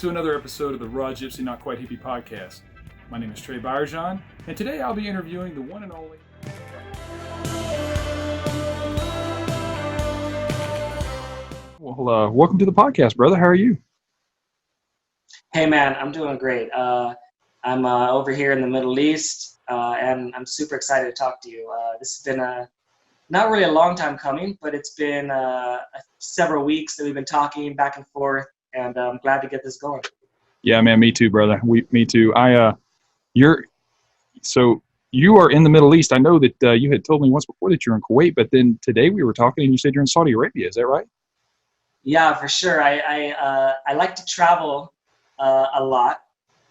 to another episode of the Raw Gypsy Not Quite Hippie podcast. My name is Trey Byerjan, and today I'll be interviewing the one and only... Well, welcome to the podcast, brother. How are you? Hey, man, I'm doing great. I'm over here in the Middle East, and I'm super excited to talk to you. This has been not really a long time coming, but it's been several weeks that we've been talking back and forth, and I'm glad to get this going. Yeah, man, me too, brother. Me too. So you are in the Middle East. I know that you had told me once before that you're in Kuwait, but then today we were talking and you said you're in Saudi Arabia. Is that right? Yeah, for sure. I like to travel a lot,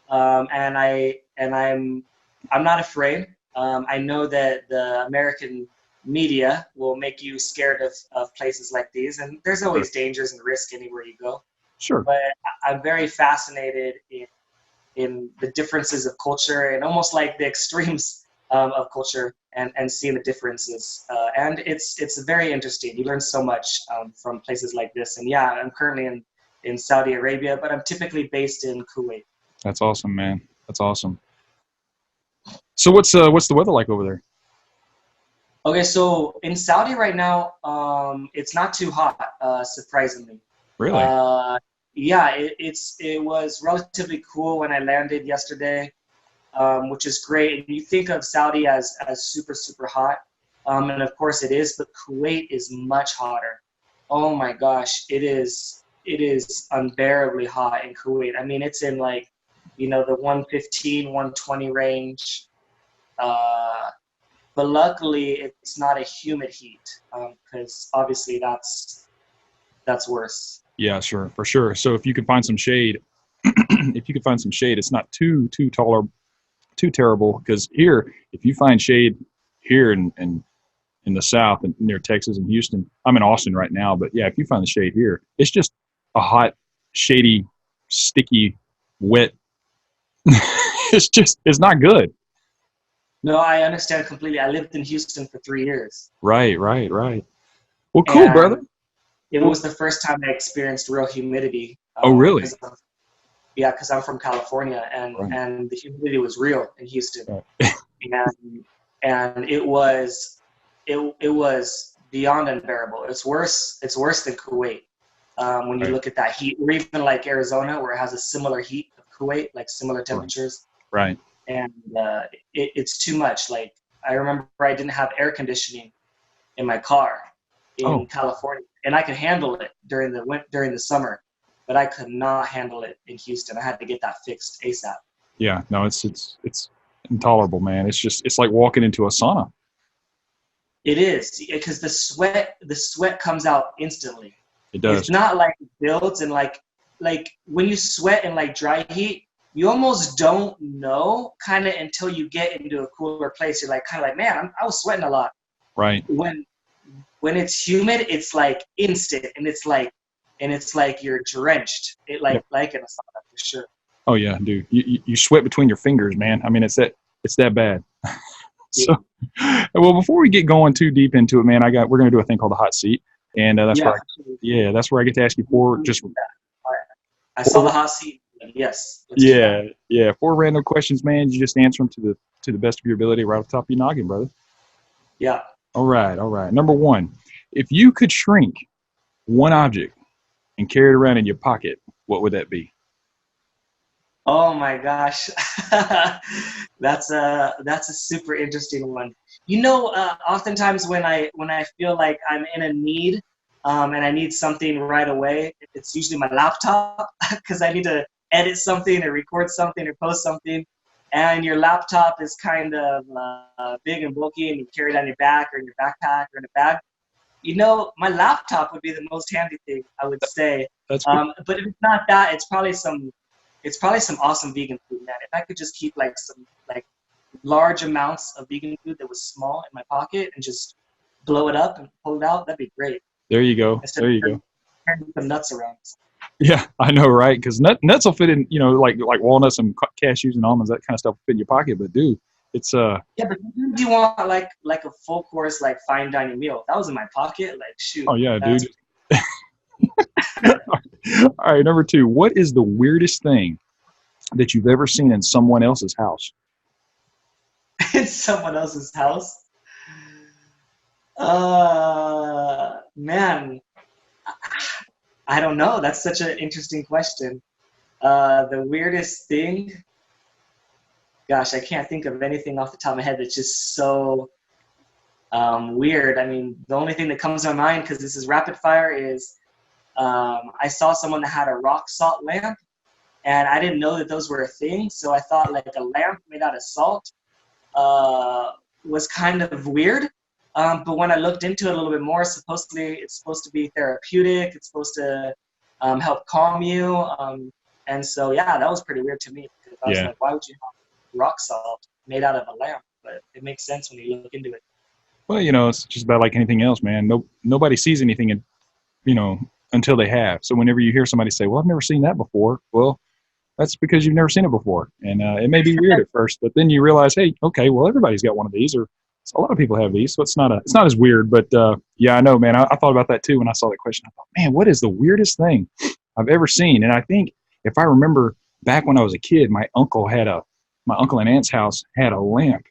and I'm not afraid. I know that the American media will make you scared of places like these, and there's always dangers and risk anywhere you go. Sure. But I'm very fascinated in the differences of culture and almost like the extremes of culture and seeing the differences. And it's very interesting. You learn so much from places like this. And yeah, I'm currently in Saudi Arabia, but I'm typically based in Kuwait. That's awesome, man. That's awesome. So what's the weather like over there? Okay, so in Saudi right now, it's not too hot, surprisingly. Really? Yeah, it was relatively cool when I landed yesterday, which is great. You think of Saudi as super, super hot, and of course it is, but Kuwait is much hotter. Oh my gosh, it is unbearably hot in Kuwait. I mean, it's in the 115, 120 range. But luckily, it's not a humid heat, because obviously that's worse. Yeah, sure, for sure. So if you could find some shade, it's not too terrible. Because here, if you find shade here in the South and near Texas and Houston, I'm in Austin right now, but yeah, if you find the shade here, it's just a hot, shady, sticky, wet. It's not good. No, I understand completely. I lived in Houston for 3 years. Right. Well, cool, And brother. it was the first time I experienced real humidity. Oh, really? Because I'm from California, and Right. and the humidity was real in Houston, Right. and it was beyond unbearable. It's worse than Kuwait when you Right. look at that heat, or even like Arizona, where it has a similar heat of Kuwait, like similar temperatures. Right. And it's too much. Like, I remember I didn't have air conditioning in my car in California, and I could handle it during the summer, but I could not handle it in Houston. I had to get that fixed ASAP. Yeah, no, it's intolerable, man. It's like walking into a sauna. It is, because the sweat comes out instantly. It does. It's not like it builds, and like when you sweat in like dry heat, you almost don't know kind of until you get into a cooler place. You're like kind of like, man, I was sweating a lot. Right. When it's humid, it's like instant, and it's like you're drenched. Like in a sauna for sure. Oh yeah, dude. You sweat between your fingers, man. I mean, it's that bad. So, well, before we get going too deep into it, man, we're gonna do a thing called the hot seat, and that's where I get to ask you I saw the hot seat. Yes. Yeah. 4 random questions, man. You just answer them to the best of your ability, right off the top of your noggin, brother. Yeah. All right. Number 1, if you could shrink one object and carry it around in your pocket, what would that be? Oh my gosh, that's a super interesting one. Oftentimes when I feel like I'm in a need, and I need something right away, it's usually my laptop, because I need to edit something or record something or post something, and your laptop is kind of big and bulky, and you carry it on your back or in your backpack or in a bag. My laptop would be the most handy thing, I would say. That's good. But if it's not that, it's probably some awesome vegan food, man. If I could just keep some large amounts of vegan food that was small in my pocket and just blow it up and pull it out, that'd be great. There you go. Instead There of you go. carrying some nuts around. Yeah, I know, right? Because nuts will fit in, like walnuts and cashews and almonds, that kind of stuff will fit in your pocket. But dude, it's Yeah, but sometimes you want like a full course, like fine dining meal. If that was in my pocket, like shoot. Oh yeah, dude. All right, number two. What is the weirdest thing that you've ever seen in someone else's house? In someone else's house. Man, I don't know. That's such an interesting question. The weirdest thing, gosh, I can't think of anything off the top of my head that's just so weird. I mean, the only thing that comes to my mind, because this is rapid fire, is I saw someone that had a rock salt lamp, and I didn't know that those were a thing. So I thought like a lamp made out of salt was kind of weird. But when I looked into it a little bit more, supposedly it's supposed to be therapeutic. It's supposed to help calm you. And so, yeah, that was pretty weird to me. Because I was Yeah. like, why would you have rock salt made out of a lamp? But it makes sense when you look into it. Well, it's just about like anything else, man. Nobody sees anything, you know, until they have. So whenever you hear somebody say, "Well, I've never seen that before," well, that's because you've never seen it before, and it may be weird at first, but then you realize, hey, okay, well, everybody's got one of these, or a lot of people have these, so it's not as weird. But yeah, I know, man. I thought about that too when I saw that question. I thought, man, what is the weirdest thing I've ever seen? And I think if I remember back when I was a kid, my uncle and aunt's house had a lamp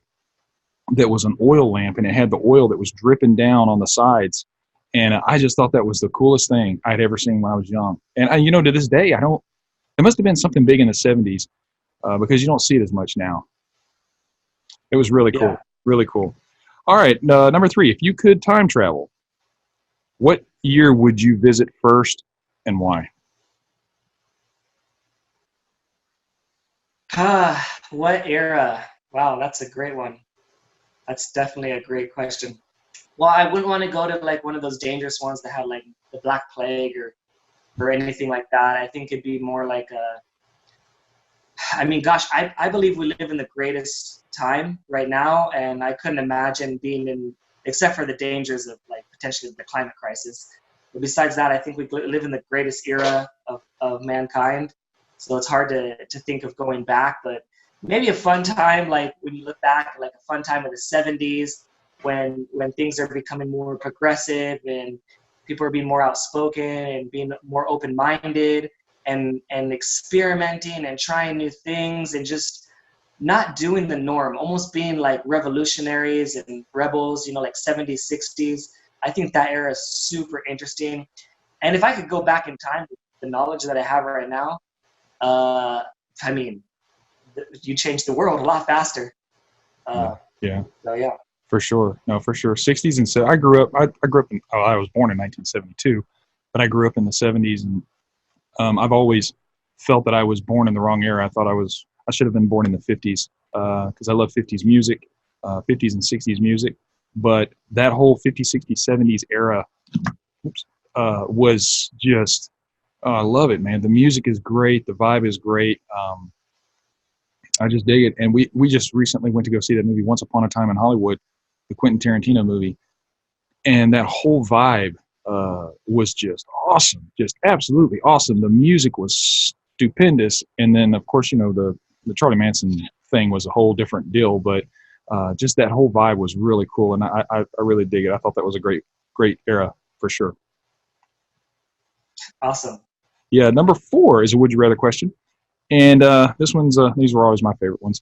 that was an oil lamp, and it had the oil that was dripping down on the sides. And I just thought that was the coolest thing I'd ever seen when I was young. And to this day, I don't. It must have been something big in the '70s because you don't see it as much now. It was really cool, Yeah. really cool. All right, number three. If you could time travel, what year would you visit first, and why? What era? Wow, that's a great one. That's definitely a great question. Well, I wouldn't want to go to like one of those dangerous ones that had like the Black Plague or anything like that. I think it'd be more like a, I mean, gosh, I believe we live in the greatest time right now, and I couldn't imagine being in, except for the dangers of like potentially the climate crisis. But besides that, I think we live in the greatest era of mankind. So it's hard to think of going back, but maybe a fun time, like when you look back, like a fun time of the '70s when things are becoming more progressive and people are being more outspoken and being more open-minded and experimenting and trying new things and just not doing the norm, almost being like revolutionaries and rebels, like '70s, '60s. I think that era is super interesting. And if I could go back in time with the knowledge that I have right now, I mean, you change the world a lot faster. Yeah, yeah, So yeah. for sure. No, for sure. '60s and so I grew up. I grew up in. Oh, I was born in 1972, but I grew up in the '70s, and I've always felt that I was born in the wrong era. I thought I should have been born in the '50s because I love '50s music, '50s and '60s music. But that whole '50s, '60s, '70s era, was just, I love it, man. The music is great. The vibe is great. I just dig it. And we just recently went to go see that movie Once Upon a Time in Hollywood, the Quentin Tarantino movie, and that whole vibe was just awesome, just absolutely awesome. The music was stupendous, and then of course the Charlie Manson thing was a whole different deal, but just that whole vibe was really cool, and I really dig it. I thought that was a great era for sure. Awesome. Yeah, number four is a would you rather question, and this one's these were always my favorite ones.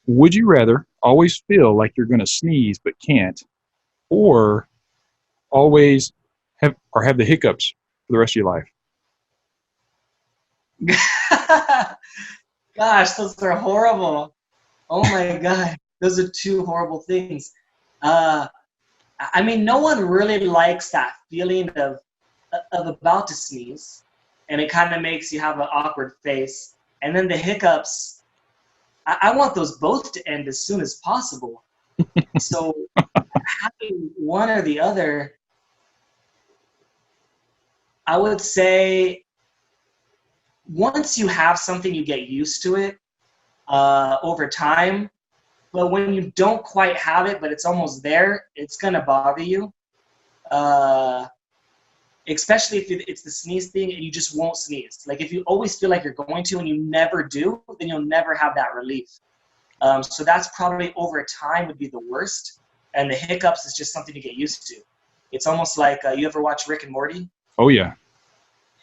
Would you rather always feel like you're going to sneeze but can't, or always have the hiccups for the rest of your life? Gosh, those are horrible. Oh my God. Those are two horrible things. Uh, I mean, no one really likes that feeling of about to sneeze, and it kind of makes you have an awkward face. And then the hiccups, I want those both to end as soon as possible. So having one or the other, I would say once you have something, you get used to it over time. But when you don't quite have it, but it's almost there, it's gonna bother you. Uh, Especially if it's the sneeze thing and you just won't sneeze. Like if you always feel like you're going to and you never do, then you'll never have that relief. So that's probably over time would be the worst. And the hiccups is just something to get used to. It's almost like you ever watch Rick and Morty? Oh yeah.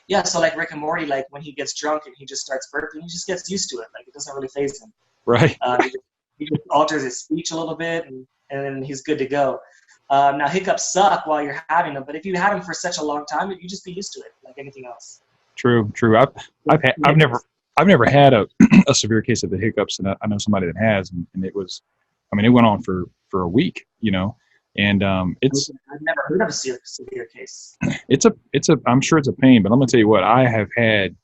Yeah, so like Rick and Morty, like when he gets drunk and he just starts burping, he just gets used to it. Like it doesn't really faze him. Right. He just alters his speech a little bit, and then he's good to go. Now hiccups suck while you're having them, but if you had them for such a long time, you just be used to it, like anything else. True. True. I've never had a, a severe case of the hiccups, and I know somebody that has, and it was, I mean, it went on for a week, you know, and I've never heard of a severe case. I'm sure it's a pain, but I'm gonna tell you what, I have had,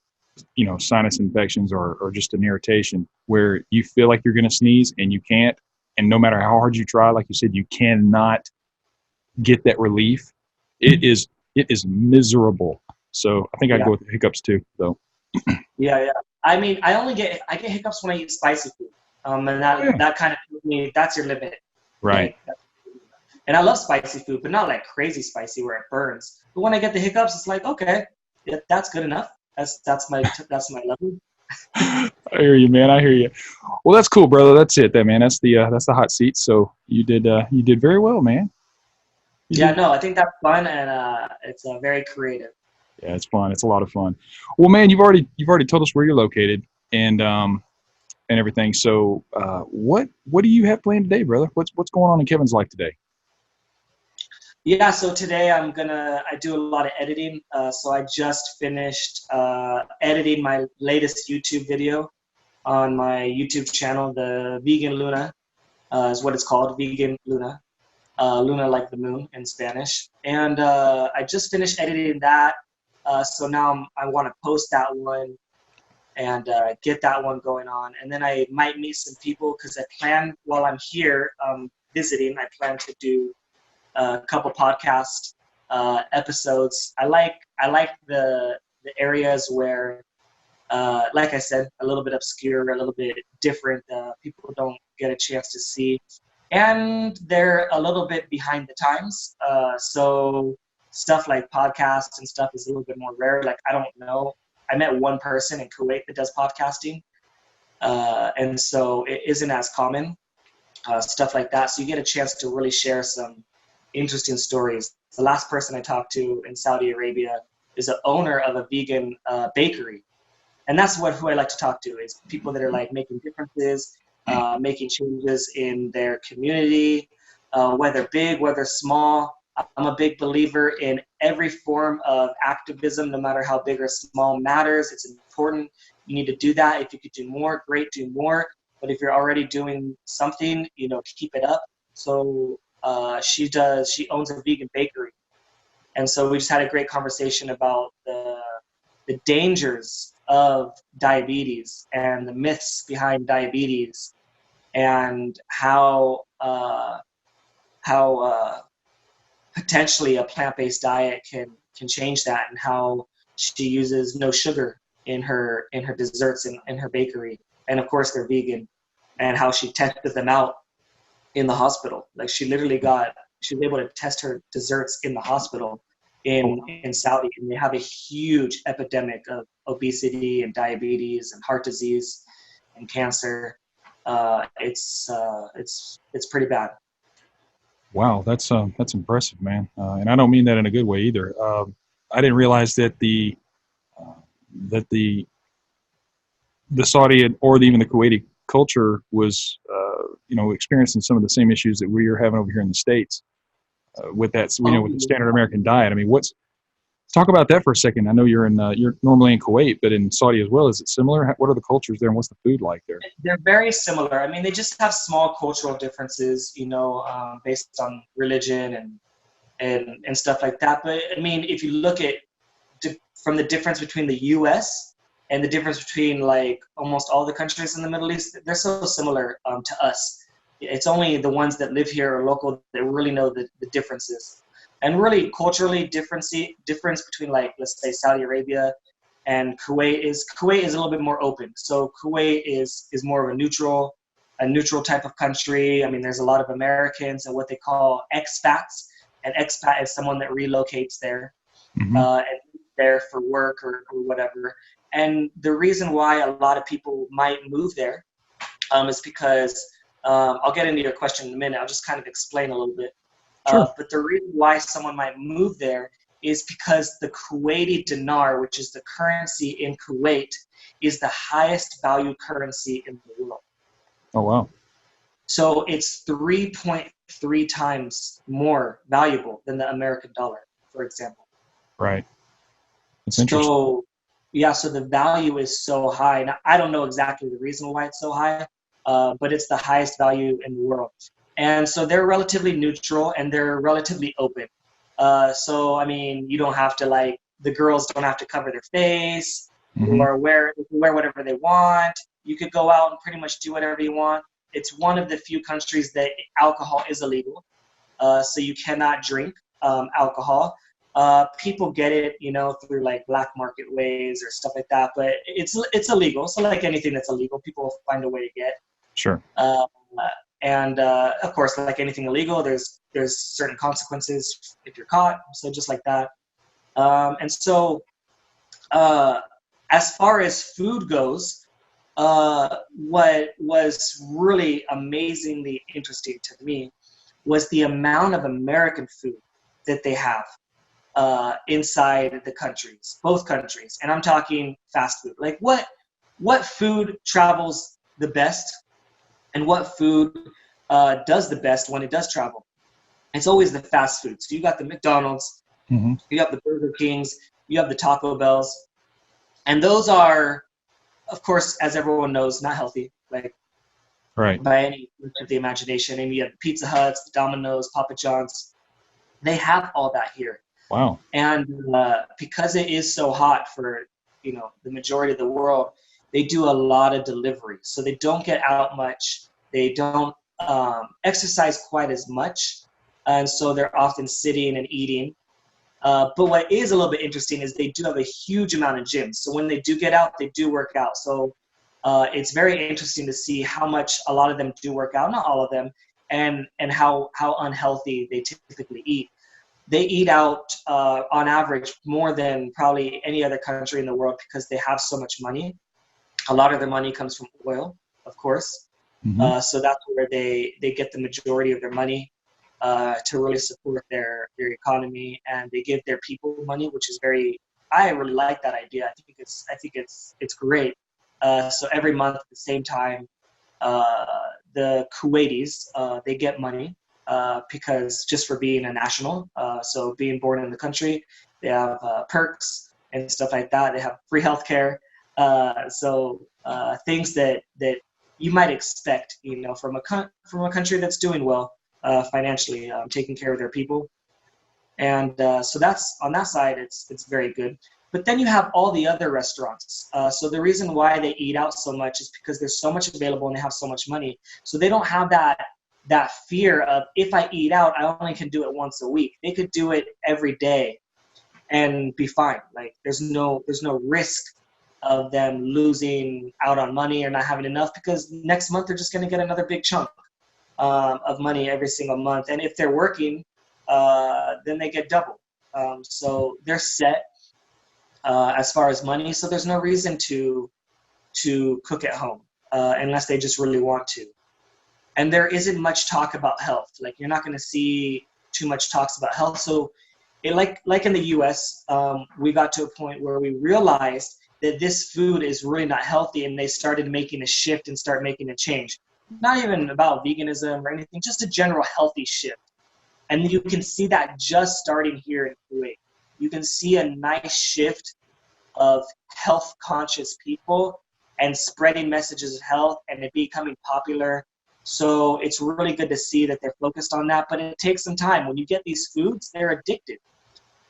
you know, sinus infections or just an irritation where you feel like you're gonna sneeze and you can't, and no matter how hard you try, like you said, you cannot get that relief. It is miserable. So I think I'd Yeah, go with the hiccups too, though. yeah. I mean, I get hiccups when I eat spicy food, and Oh, yeah. that kind of tells me that's your limit. Right. Like, and I love spicy food, but not like crazy spicy where it burns. But when I get the hiccups, it's like, okay, yeah, that's good enough. That's my level. I hear you, man. I hear you. Well, that's cool, brother. That's it, then, man. That's the hot seat. So you did very well, man. You Yeah, did. no, I think that's fun, and it's very creative. Yeah, it's fun. It's a lot of fun. Well, man, you've already told us where you're located and everything. So what do you have planned today, brother? What's going on in Kevin's life today? Yeah, so today I do a lot of editing. So I just finished editing my latest YouTube video on my YouTube channel, the Vegan Luna is what it's called, Vegan Luna. Luna like the moon in Spanish. And I just finished editing that. So now I want to post that one and get that one going on. And then I might meet some people because I plan while I'm here visiting, I plan to do a couple podcast episodes. I like the areas where, like I said, a little bit obscure, a little bit different. People don't get a chance to see, and they're a little bit behind the times. So stuff like podcasts and stuff is a little bit more rare. Like I don't know. I met one person in Kuwait that does podcasting, and so it isn't as common. Stuff like that. So you get a chance to really share some interesting stories. The last person I talked to in Saudi Arabia is the owner of a vegan bakery, and that's who I like to talk to is people that are like making differences, making changes in their community, whether big, whether small. I'm a big believer in every form of activism, no matter how big or small matters. It's important. You need to do that. If you could do more, great, do more. But if you're already doing something, keep it up. So she owns a vegan bakery. And so we just had a great conversation about the dangers of diabetes and the myths behind diabetes and how potentially a plant-based diet can change that, and how she uses no sugar in her desserts in her bakery, and of course they're vegan, and how she tested them out in the hospital. Like she was able to test her desserts in the hospital in Saudi, and they have a huge epidemic of obesity and diabetes and heart disease and cancer. It's pretty bad. Wow, that's impressive, man. And I don't mean that in a good way either. I didn't realize that uh, the Saudi or even the Kuwaiti culture was experiencing some of the same issues that we are having over here in the States with that, with the standard American diet. I mean, talk about that for a second. I know you're normally in Kuwait, but in Saudi as well. Is it similar? What are the cultures there, and what's the food like there? They're very similar. I mean, they just have small cultural differences, based on religion and stuff like that. But I mean, if you look at from the difference between the U.S. and the difference between like almost all the countries in the Middle East, they're so similar to us. It's only the ones that live here or local that really know the differences. And really culturally difference between, like, let's say Saudi Arabia and Kuwait is a little bit more open. So Kuwait is more of a neutral type of country. I mean, there's a lot of Americans and what they call expats. An expat is someone that relocates there Mm-hmm. and there for work or whatever. And the reason why a lot of people might move there is because I'll get into your question in a minute. I'll just kind of explain a little bit. Sure. But the reason why someone might move there is because the Kuwaiti dinar, which is the currency in Kuwait, is the highest value currency in the world. Oh, wow. So it's 3.3 times more valuable than the American dollar, for example. Right. It's interesting. So, yeah, so the value is so high. Now, I don't know exactly the reason why it's so high, but it's the highest value in the world. And so they're relatively neutral and they're relatively open. So, I mean, you don't have to the girls don't have to cover their face Mm-hmm. or wear whatever they want. You could go out and pretty much do whatever you want. It's one of the few countries that alcohol is illegal. So you cannot drink alcohol. People get it, through black market ways or stuff like that, but it's illegal. So like anything that's illegal, people will find a way to get. Sure. And of course, like anything illegal, there's certain consequences if you're caught. So just like that. And so as far as food goes, what was really amazingly interesting to me was the amount of American food that they have inside the countries, both countries. And I'm talking fast food. Like what food travels the best and what food does the best when it does travel? It's always the fast food. So you got the McDonald's, Mm-hmm. you have the Burger Kings, you have the Taco Bells. And those are, of course, as everyone knows, not healthy. Right. By any stretch of the imagination. And you have Pizza Huts, Domino's, Papa John's. They have all that here. Wow. And because it is so hot for the majority of the world, they do a lot of delivery. So they don't get out much. They don't exercise quite as much. And so they're often sitting and eating. But what is a little bit interesting is they do have a huge amount of gyms. So when they do get out, they do work out. So it's very interesting to see how much a lot of them do work out, not all of them, and how unhealthy they typically eat. They eat out on average more than probably any other country in the world because they have so much money. A lot of their money comes from oil, of course. Mm-hmm. So that's where they get the majority of their money to really support their economy, and they give their people money, which is I really like that idea. I think it's great. So every month at the same time, the Kuwaitis, they get money because just for being a national, so being born in the country, they have perks and stuff like that. They have free healthcare. So things that you might expect, from a country that's doing well financially, taking care of their people. And so that's on that side, it's very good. But then you have all the other restaurants. So the reason why they eat out so much is because there's so much available and they have so much money. So they don't have that fear of, if I eat out, I only can do it once a week. They could do it every day and be fine. Like there's no risk of them losing out on money or not having enough, because next month they're just going to get another big chunk of money every single month. And if they're working, then they get double. So they're set as far as money. So there's no reason to cook at home unless they just really want to. And there isn't much talk about health. Like you're not going to see too much talks about health. So like in the US, we got to a point where we realized that this food is really not healthy, and they started making a shift and start making a change. Not even about veganism or anything, just a general healthy shift. And you can see that just starting here in Kuwait. You can see a nice shift of health conscious people and spreading messages of health and it becoming popular. So it's really good to see that they're focused on that, but it takes some time. When you get these foods, they're addictive.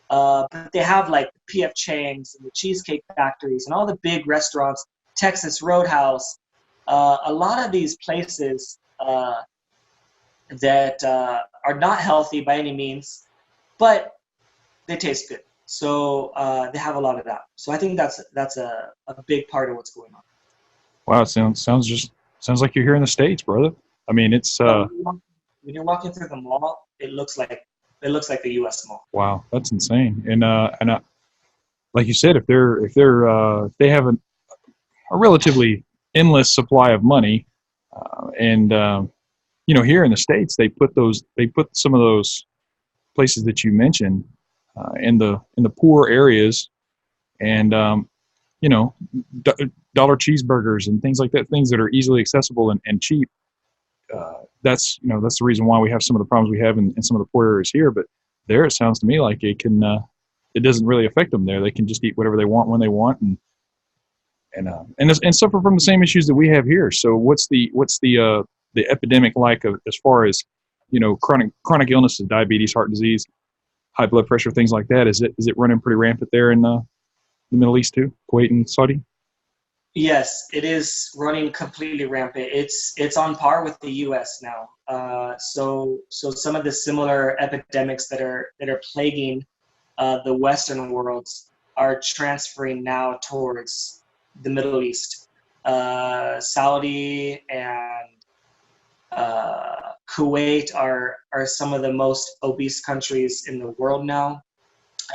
But they have like the P.F. Chang's and the Cheesecake Factories and all the big restaurants, Texas Roadhouse, a lot of these places that are not healthy by any means, but they taste good. So they have a lot of that. So I think that's a big part of what's going on. Wow. It sounds like you're here in the States, brother. I mean, it's When you're walking through the mall, it looks like the U.S. mall. wow. That's insane. And like you said, if they have a relatively endless supply of money, and here in the States, they put some of those places that you mentioned in the poor areas, and you know, dollar cheeseburgers and things like that, things that are easily accessible and cheap. That's the reason why we have some of the problems we have in some of the poor areas here. But there, it sounds to me like it doesn't really affect them there. They can just eat whatever they want when they want, and suffer from the same issues that we have here. So what's the epidemic like as far as chronic illnesses, diabetes, heart disease, high blood pressure, things like that? Is it running pretty rampant there in the Middle East too, Kuwait and Saudi? Yes, it is running completely rampant. It's on par with the U.S. now. So some of the similar epidemics that are plaguing the Western worlds are transferring now towards the Middle East. Saudi and Kuwait are some of the most obese countries in the world now.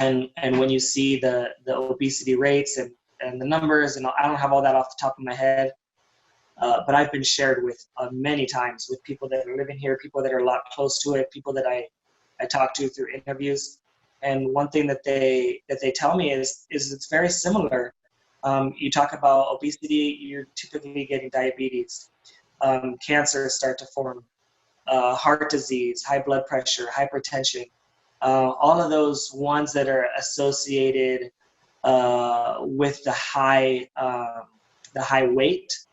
And when you see the obesity rates and the numbers, and I don't have all that off the top of my head, but I've been shared with many times with people that are living here, people that are a lot close to it, people that I talk to through interviews. And one thing that they tell me is it's very similar. You talk about obesity, you're typically getting diabetes, cancers start to form, heart disease, high blood pressure, hypertension, all of those ones that are associated with the high weight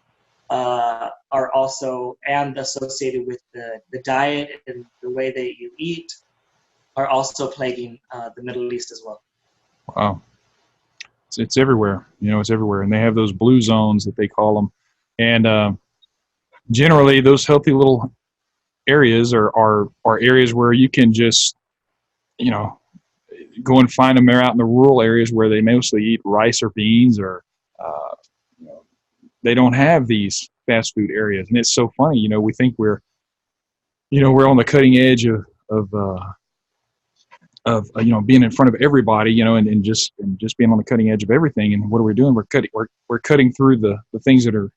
are also, and associated with the diet and the way that you eat, are also plaguing the Middle East as well. Wow, it's everywhere. It's everywhere, and they have those blue zones that they call them, and generally those healthy little areas are areas where you can just you know go and find them there out in the rural areas where they mostly eat rice or beans, or uh, you know, they don't have these fast food areas. And it's so funny, we think we're on the cutting edge of being in front of everybody, and just being on the cutting edge of everything. And what are we doing? We're cutting through the things that are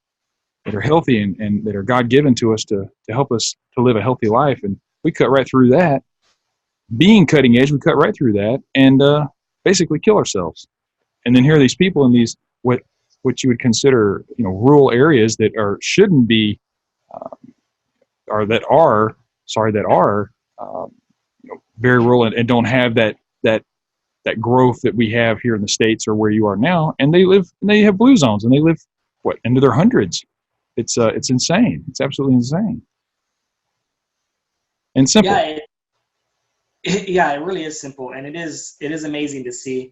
healthy and that are God given to us to help us to live a healthy life. And we cut right through that. Being cutting edge, we cut right through that and basically kill ourselves. And then here are these people in these what you would consider rural areas that shouldn't be or that are um, very rural and don't have that growth that we have here in the States or where you are now, and they have blue zones and they live into their hundreds. It's insane. It's absolutely insane and simple. Yeah, it really is simple, and it is amazing to see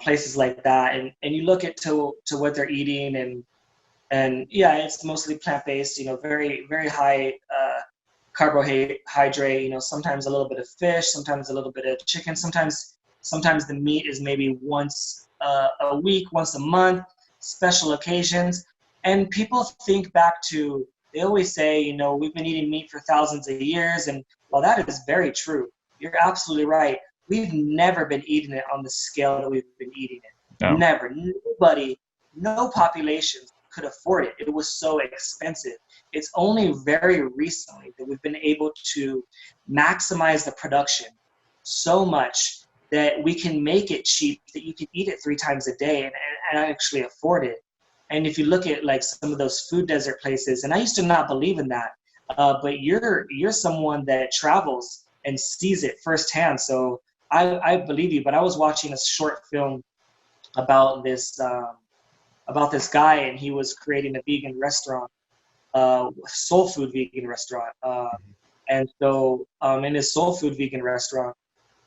places like that, and you look at to what they're eating, and yeah, it's mostly plant-based, very very high carbohydrate, sometimes a little bit of fish, sometimes a little bit of chicken, sometimes the meat is maybe once a week, once a month, special occasions. And people think back to, they always say, we've been eating meat for thousands of years, and while that is very true, you're absolutely right. We've never been eating it on the scale that we've been eating it. No. Never. Nobody, no populations could afford it. It was so expensive. It's only very recently that we've been able to maximize the production so much that we can make it cheap, that you can eat it 3 times a day and actually afford it. And if you look at like some of those food desert places, and I used to not believe in that, but you're someone that travels and sees it firsthand. So I believe you. But I was watching a short film about this guy, and he was creating a vegan restaurant, soul food vegan restaurant. And so in his soul food vegan restaurant,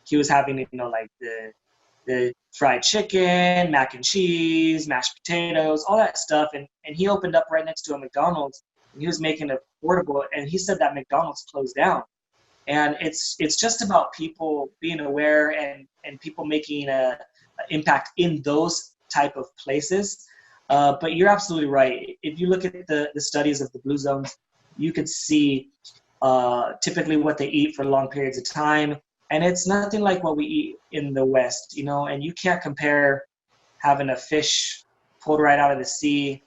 he was having like the fried chicken, mac and cheese, mashed potatoes, all that stuff. And he opened up right next to a McDonald's, and he was making it affordable. And he said that McDonald's closed down. And it's just about people being aware and people making an impact in those type of places. But you're absolutely right. If you look at the studies of the blue zones, you could see typically what they eat for long periods of time. And it's nothing like what we eat in the West, and you can't compare having a fish pulled right out of the sea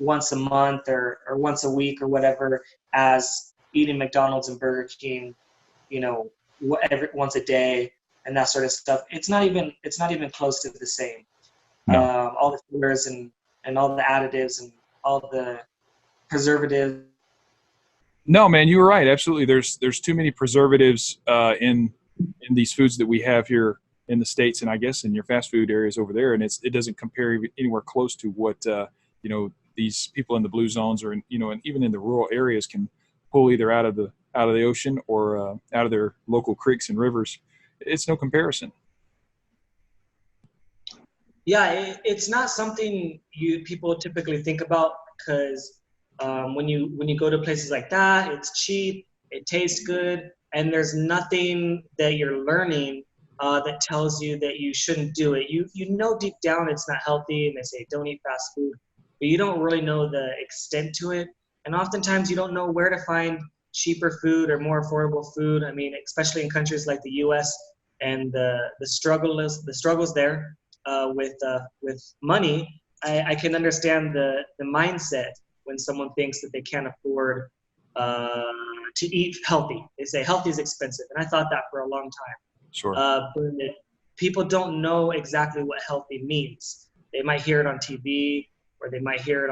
once a month or once a week or whatever, as eating McDonald's and Burger King, once a day. and that sort of stuff. It's not even close to the same. No. All the fillers and all the additives and all the preservatives. No, man, you were right. Absolutely. There's too many preservatives in these foods that we have here in the States, and I guess in your fast food areas over there, and it doesn't compare anywhere close to what these people in the blue zones or and even in the rural areas can pull either out of the ocean or out of their local creeks and rivers. It's no comparison. Yeah, it's not something people typically think about because when you go to places like that, it's cheap, it tastes good, and there's nothing that you're learning that tells you that you shouldn't do it. You know deep down it's not healthy, and they say don't eat fast food, but you don't really know the extent to it, and oftentimes you don't know where to find cheaper food or more affordable food. I mean, especially in countries like the U.S. and the struggles there with money. I can understand the mindset when someone thinks that they can't afford to eat healthy. They say healthy is expensive, and I thought that for a long time. Sure. But people don't know exactly what healthy means. They might hear it on TV, or they might hear it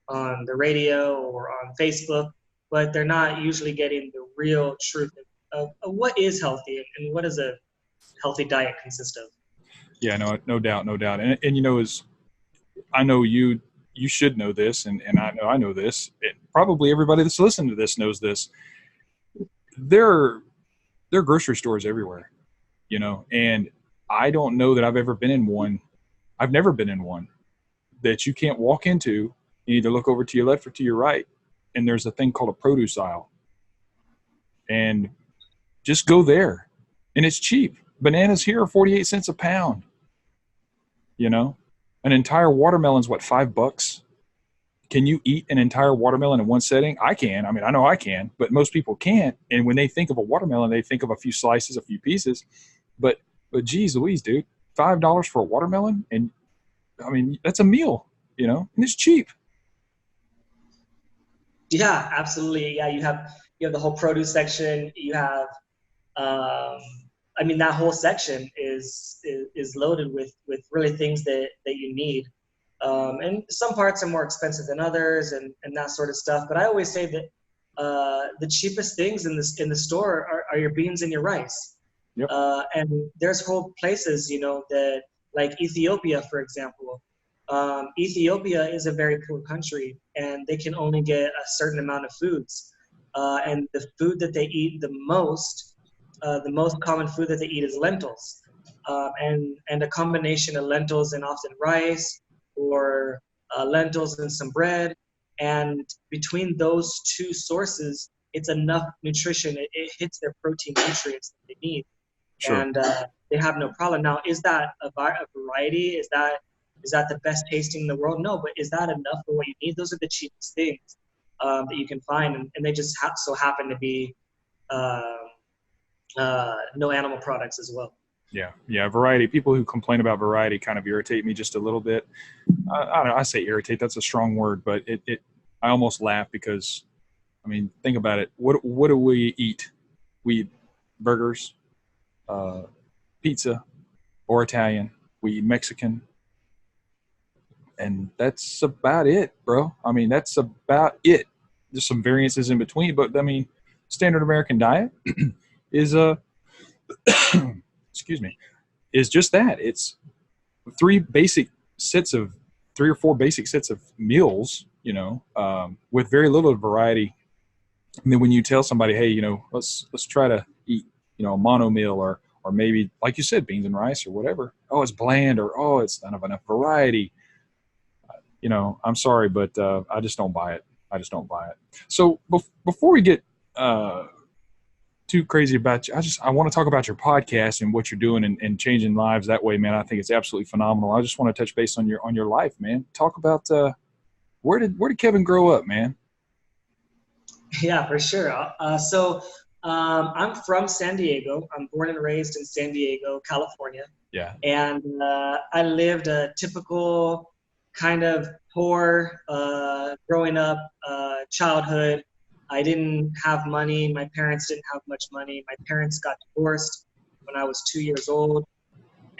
on the radio or on Facebook, but they're not usually getting the real truth of what is healthy and what does a healthy diet consist of. Yeah, no doubt, no doubt. And as I know you should know this, and I know this. Probably everybody that's listening to this knows this. There are grocery stores everywhere, and I don't know that I've ever been in one. I've never been in one that you can't walk into and either look over to your left or to your right, and there's a thing called a produce aisle. And just go there, and it's cheap. Bananas here are 48 cents a pound. An entire watermelon's what, $5? Can you eat an entire watermelon in one setting? I can. I mean, I know I can, but most people can't. And when they think of a watermelon, they think of a few slices, a few pieces. But geez Louise, dude, $5 for a watermelon, and I mean that's a meal, and it's cheap. Yeah, absolutely. Yeah, you have the whole produce section. You have, I mean, that whole section is loaded with really things that you need. And some parts are more expensive than others, and that sort of stuff. But I always say that the cheapest things in the store are your beans and your rice. Yep. And there's whole places, that like Ethiopia, for example. Ethiopia is a very poor country, and they can only get a certain amount of foods. And the food that they eat the most common food that they eat is lentils, and a combination of lentils and often rice, or lentils and some bread. And between those two sources, it's enough nutrition. It hits their protein nutrients that they need. Sure. And they have no problem. Now, is that a variety? Is that the best tasting in the world? No, but is that enough for what you need? Those are the cheapest things that you can find, and they just so happen to be no animal products as well. Yeah, variety. People who complain about variety kind of irritate me just a little bit. I don't know, I say irritate, that's a strong word, but I almost laugh because, I mean, think about it. What do we eat? We eat burgers, pizza, or Italian. We eat Mexican, and that's about it, bro. I mean, that's about it. There's some variances in between, but I mean, standard American diet is excuse me, is just that. It's three or four basic sets of meals, with very little variety. And then when you tell somebody, hey, let's try to eat, a mono meal, or maybe, like you said, beans and rice or whatever. Oh, it's bland, or oh, it's not enough variety. I'm sorry, but I just don't buy it. So before we get too crazy about you, I want to talk about your podcast and what you're doing and changing lives that way, man. I think it's absolutely phenomenal. I just want to touch base on your life, man. Talk about where did Kevin grow up, man? Yeah, for sure. So I'm from San Diego. I'm born and raised in San Diego, California. Yeah. And I lived a typical kind of poor growing up childhood. I didn't have money. My parents didn't have much money. My parents got divorced when I was 2 years old.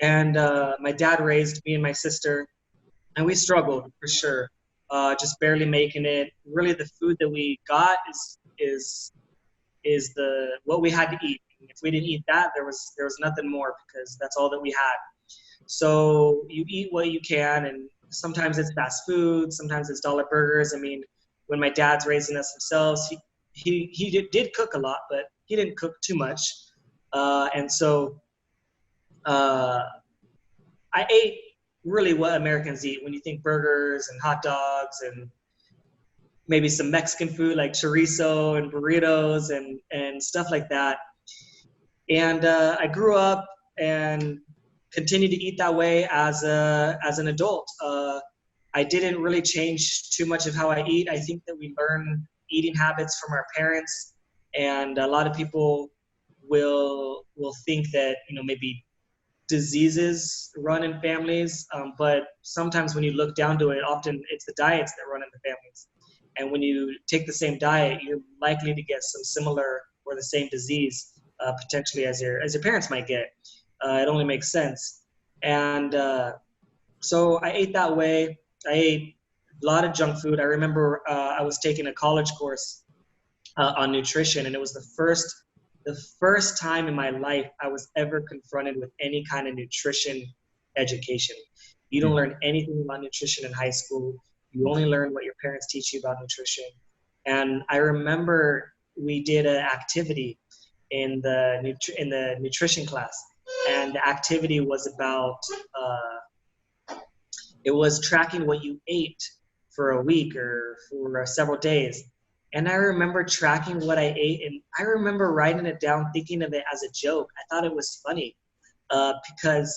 And my dad raised me and my sister, and we struggled for sure, just barely making it. Really, the food that we got is the what we had to eat. If we didn't eat that, there was nothing more, because that's all that we had. So you eat what you can, and sometimes it's fast food, sometimes it's dollar burgers. I mean, when my dad's raising us themselves, he did cook a lot, but he didn't cook too much, and so uh, I ate really what Americans eat when you think burgers and hot dogs and maybe some Mexican food like chorizo and burritos and stuff like that. And I grew up and continued to eat that way as an adult. I didn't really change too much of how I eat. I think that we learn eating habits from our parents, and a lot of people will think that, maybe diseases run in families, but sometimes when you look down to it, often it's the diets that run in the families. And when you take the same diet, you're likely to get some similar or the same disease, potentially as your parents might get. It only makes sense. And so I ate that way. I ate a lot of junk food. I remember I was taking a college course on nutrition, and it was the first time in my life I was ever confronted with any kind of nutrition education. You don't learn anything about nutrition in high school. You only learn what your parents teach you about nutrition. And I remember we did an activity in the nutrition class, and the activity was about it was tracking what you ate for a week or for several days. And I remember tracking what I ate, and I remember writing it down, thinking of it as a joke. I thought it was funny, because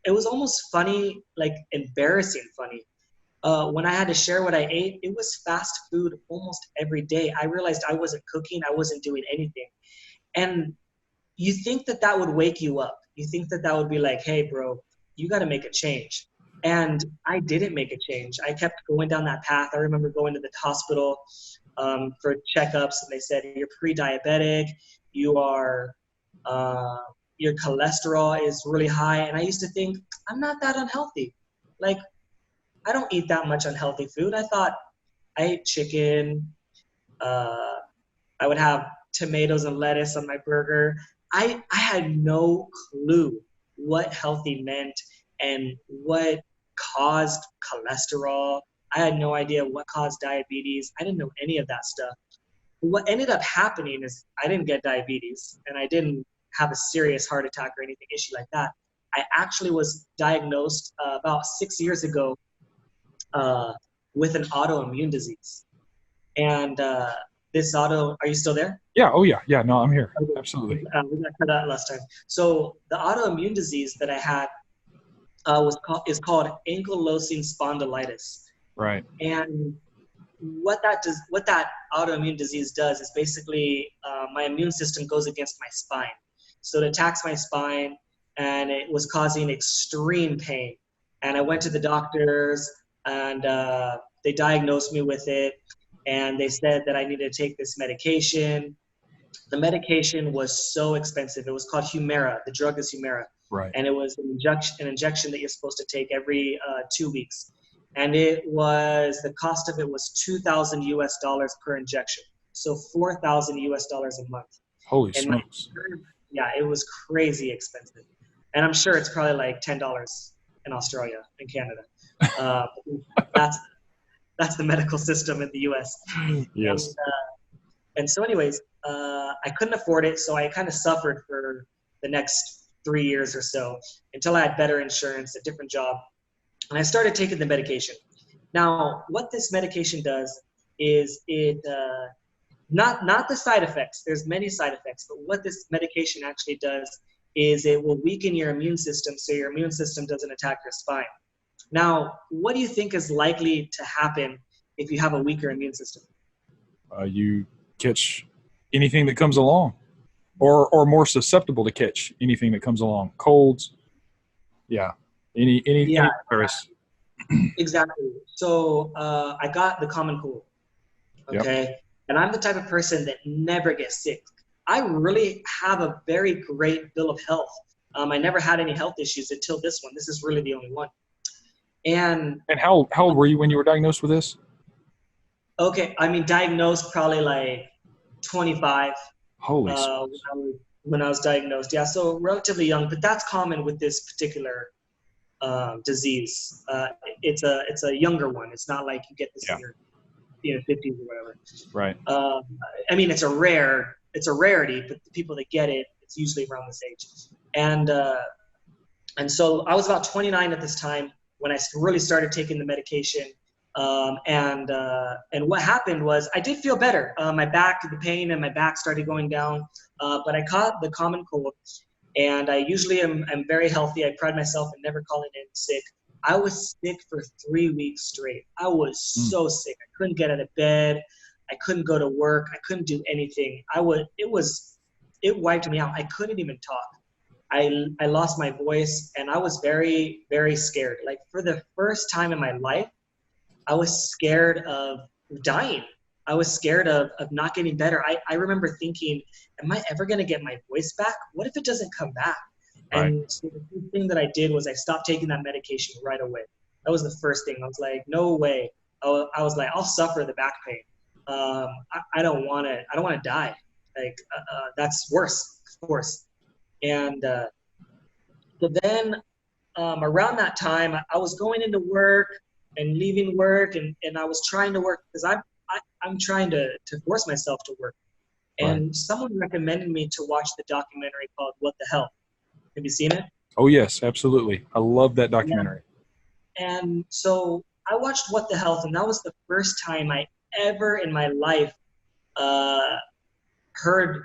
it was almost funny, like embarrassing funny. When I had to share what I ate, it was fast food almost every day. I realized I wasn't cooking, I wasn't doing anything. And you think that that would wake you up. You think that that would be like, hey, bro, you got to make a change. And I didn't make a change. I kept going down that path. I remember going to the hospital for checkups, and they said, you're pre-diabetic, you are, your cholesterol is really high. And I used to think, I'm not that unhealthy. Like, I don't eat that much unhealthy food. I thought I ate chicken. I would have tomatoes and lettuce on my burger. I had no clue what healthy meant and what caused cholesterol. I had no idea what caused diabetes. I didn't know any of that stuff. What ended up happening is I didn't get diabetes, and I didn't have a serious heart attack or anything issue like that. I actually was diagnosed about 6 years ago with an autoimmune disease. And are you still there? Yeah. Oh yeah. Yeah. No, I'm here. Absolutely. We got cut out last time. So the autoimmune disease that I had is called Ankylosing Spondylitits. Right. And what that autoimmune disease does is basically my immune system goes against my spine. So it attacks my spine, and it was causing extreme pain. And I went to the doctors, and they diagnosed me with it, and they said that I needed to take this medication. The medication was so expensive. It was called Humira. The drug is Humira. Right. And it was an injection that you're supposed to take every 2 weeks. And the cost of it was $2,000 per injection. So $4,000 a month. Holy And smokes. yeah, it was crazy expensive. And I'm sure it's probably like $10 in Australia and Canada. That's the medical system in the US. Yes. And so anyways, I couldn't afford it, so I kind of suffered for the next 3 years or so until I had better insurance, a different job, and I started taking the medication. Now, what this medication does is not the side effects. There's many side effects, but what this medication actually does is it will weaken your immune system so your immune system doesn't attack your spine. Now, what do you think is likely to happen if you have a weaker immune system? You catch anything that comes along, or more susceptible to catch anything that comes along. Colds, yeah, any virus. Exactly. So I got the common cold. Okay, yep. And I'm the type of person that never gets sick. I really have a very great bill of health I never had any health issues until this one. This is really the only one. And And how old were you when you were diagnosed with this? okay, I mean, diagnosed probably like 25 Holy uh, smokes. when I was diagnosed. Yeah, so relatively young, but that's common with this particular disease. It's a younger one. It's not like you get this Yeah. in your 50s or whatever. Right. Um, I mean, it's a rarity, but the people that get it, it's usually around this age. And so I was about 29 at this time when I really started taking the medication. And what happened was I did feel better. The pain in my back started going down, but I caught the common cold. And I usually am very healthy. I pride myself in never calling in sick. I was sick for 3 weeks straight. I was Mm. so sick. I couldn't get out of bed. I couldn't go to work. I couldn't do anything. It wiped me out. I couldn't even talk. I lost my voice, and I was very, very scared. Like, for the first time in my life, I was scared of dying. I was scared of not getting better. I remember thinking, am I ever going to get my voice back? What if it doesn't come back? Right. And so the first thing that I did was I stopped taking that medication right away. That was the first thing. I was like, no way. I was like, I'll suffer the back pain. I don't want to. I don't want to die. Like, that's worse, of course. And so then around that time, I was going into work and leaving work, and I was trying to work because I'm trying to force myself to work. Right. And someone recommended me to watch the documentary called What the Hell. Have you seen it? Oh yes, absolutely. I love that Yeah. documentary. And so I watched What the Health, and that was the first time I ever in my life uh, heard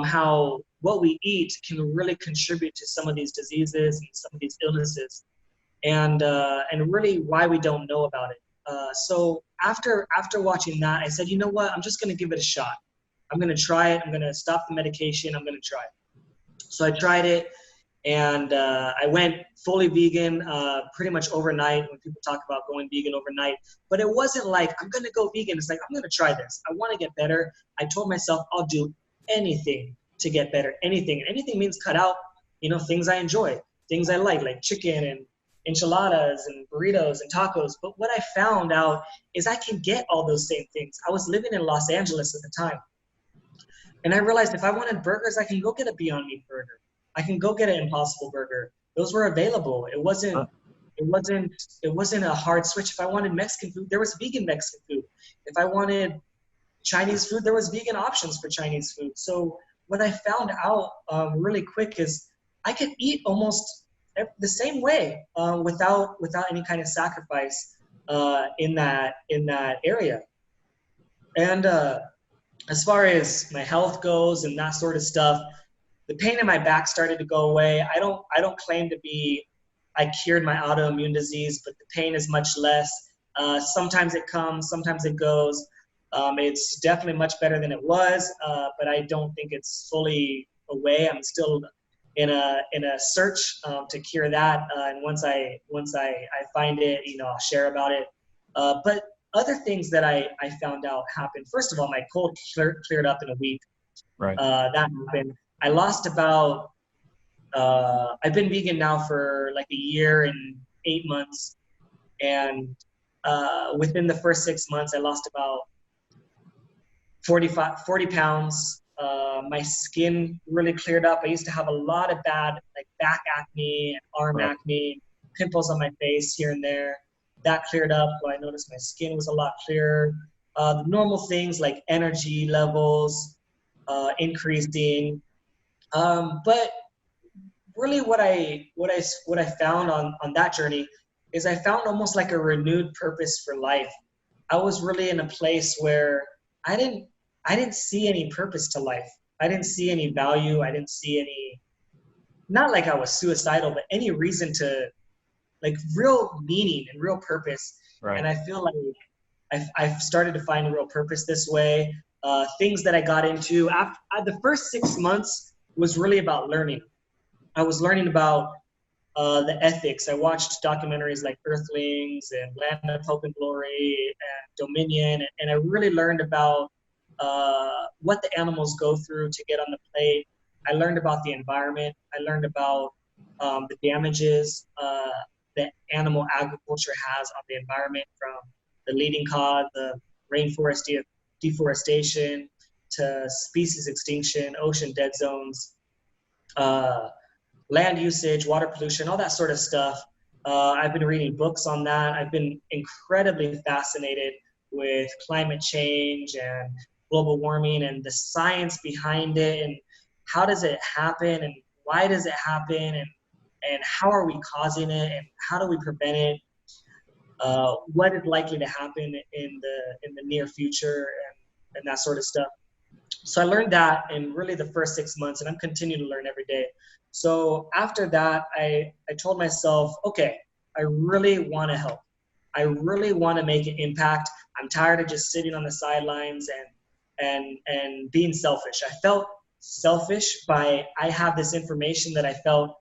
how what we eat can really contribute to some of these diseases and some of these illnesses, and really why we don't know about it. So after watching that, I said, you know what? I'm just going to give it a shot. I'm going to try it. I'm going to stop the medication. I'm going to try it. So I tried it, and I went fully vegan pretty much overnight. When people talk about going vegan overnight, but it wasn't like I'm going to go vegan. It's like, I'm going to try this. I want to get better. I told myself I'll do anything to get better. Anything. Anything means cut out, things I enjoy, things I like chicken and enchiladas and burritos and tacos. But what I found out is I can get all those same things. I was living in Los Angeles at the time, and I realized if I wanted burgers, I can go get a Beyond Meat burger. I can go get an Impossible Burger. Those were available. It wasn't Huh. it wasn't it wasn't a hard switch. If I wanted Mexican food, there was vegan Mexican food. If I wanted Chinese food, there was vegan options for Chinese food. So what I found out really quick is I could eat almost the same way without any kind of sacrifice in that area. And as far as my health goes and that sort of stuff, the pain in my back started to go away. I don't claim to be I cured my autoimmune disease, but the pain is much less. Sometimes it comes, sometimes it goes. It's definitely much better than it was, but I don't think it's fully away. I'm still in a search to cure that, and once I find it, I'll share about it. But other things that I found out happened. First of all, my cold cleared up in a week. Right. That happened. I lost about. I've been vegan now for like a year and 8 months, and within the first 6 months, I lost about 40 pounds. My skin really cleared up. I used to have a lot of bad like back acne and arm Right. acne, pimples on my face here and there. That cleared up. So I noticed my skin was a lot clearer. The normal things like energy levels increasing. But really, what I found on that journey is I found almost like a renewed purpose for life. I was really in a place where I didn't I didn't see any purpose to life. I didn't see any value. I didn't see any, not like I was suicidal, but any reason to, like, real meaning and real purpose. Right. And I feel like I've started to find a real purpose this way. Things that I got into after the first 6 months was really about learning. I was learning about the ethics. I watched documentaries like Earthlings and Land of Hope and Glory and Dominion, and I really learned about what the animals go through to get on the plate. I learned about the environment. I learned about the damages that animal agriculture has on the environment, from the leading cause, the rainforest deforestation, to species extinction, ocean dead zones, uh, land usage, water pollution, all that sort of stuff. I've been reading books on that. I've been incredibly fascinated with climate change and global warming and the science behind it, and how does it happen, and why does it happen, and how are we causing it, and how do we prevent it? What is likely to happen in the near future, and that sort of stuff. So I learned that in really the first 6 months, and I'm continuing to learn every day. So after that, I told myself, okay, I really want to help. I really want to make an impact. I'm tired of just sitting on the sidelines and being selfish. I felt selfish by, I have this information that I felt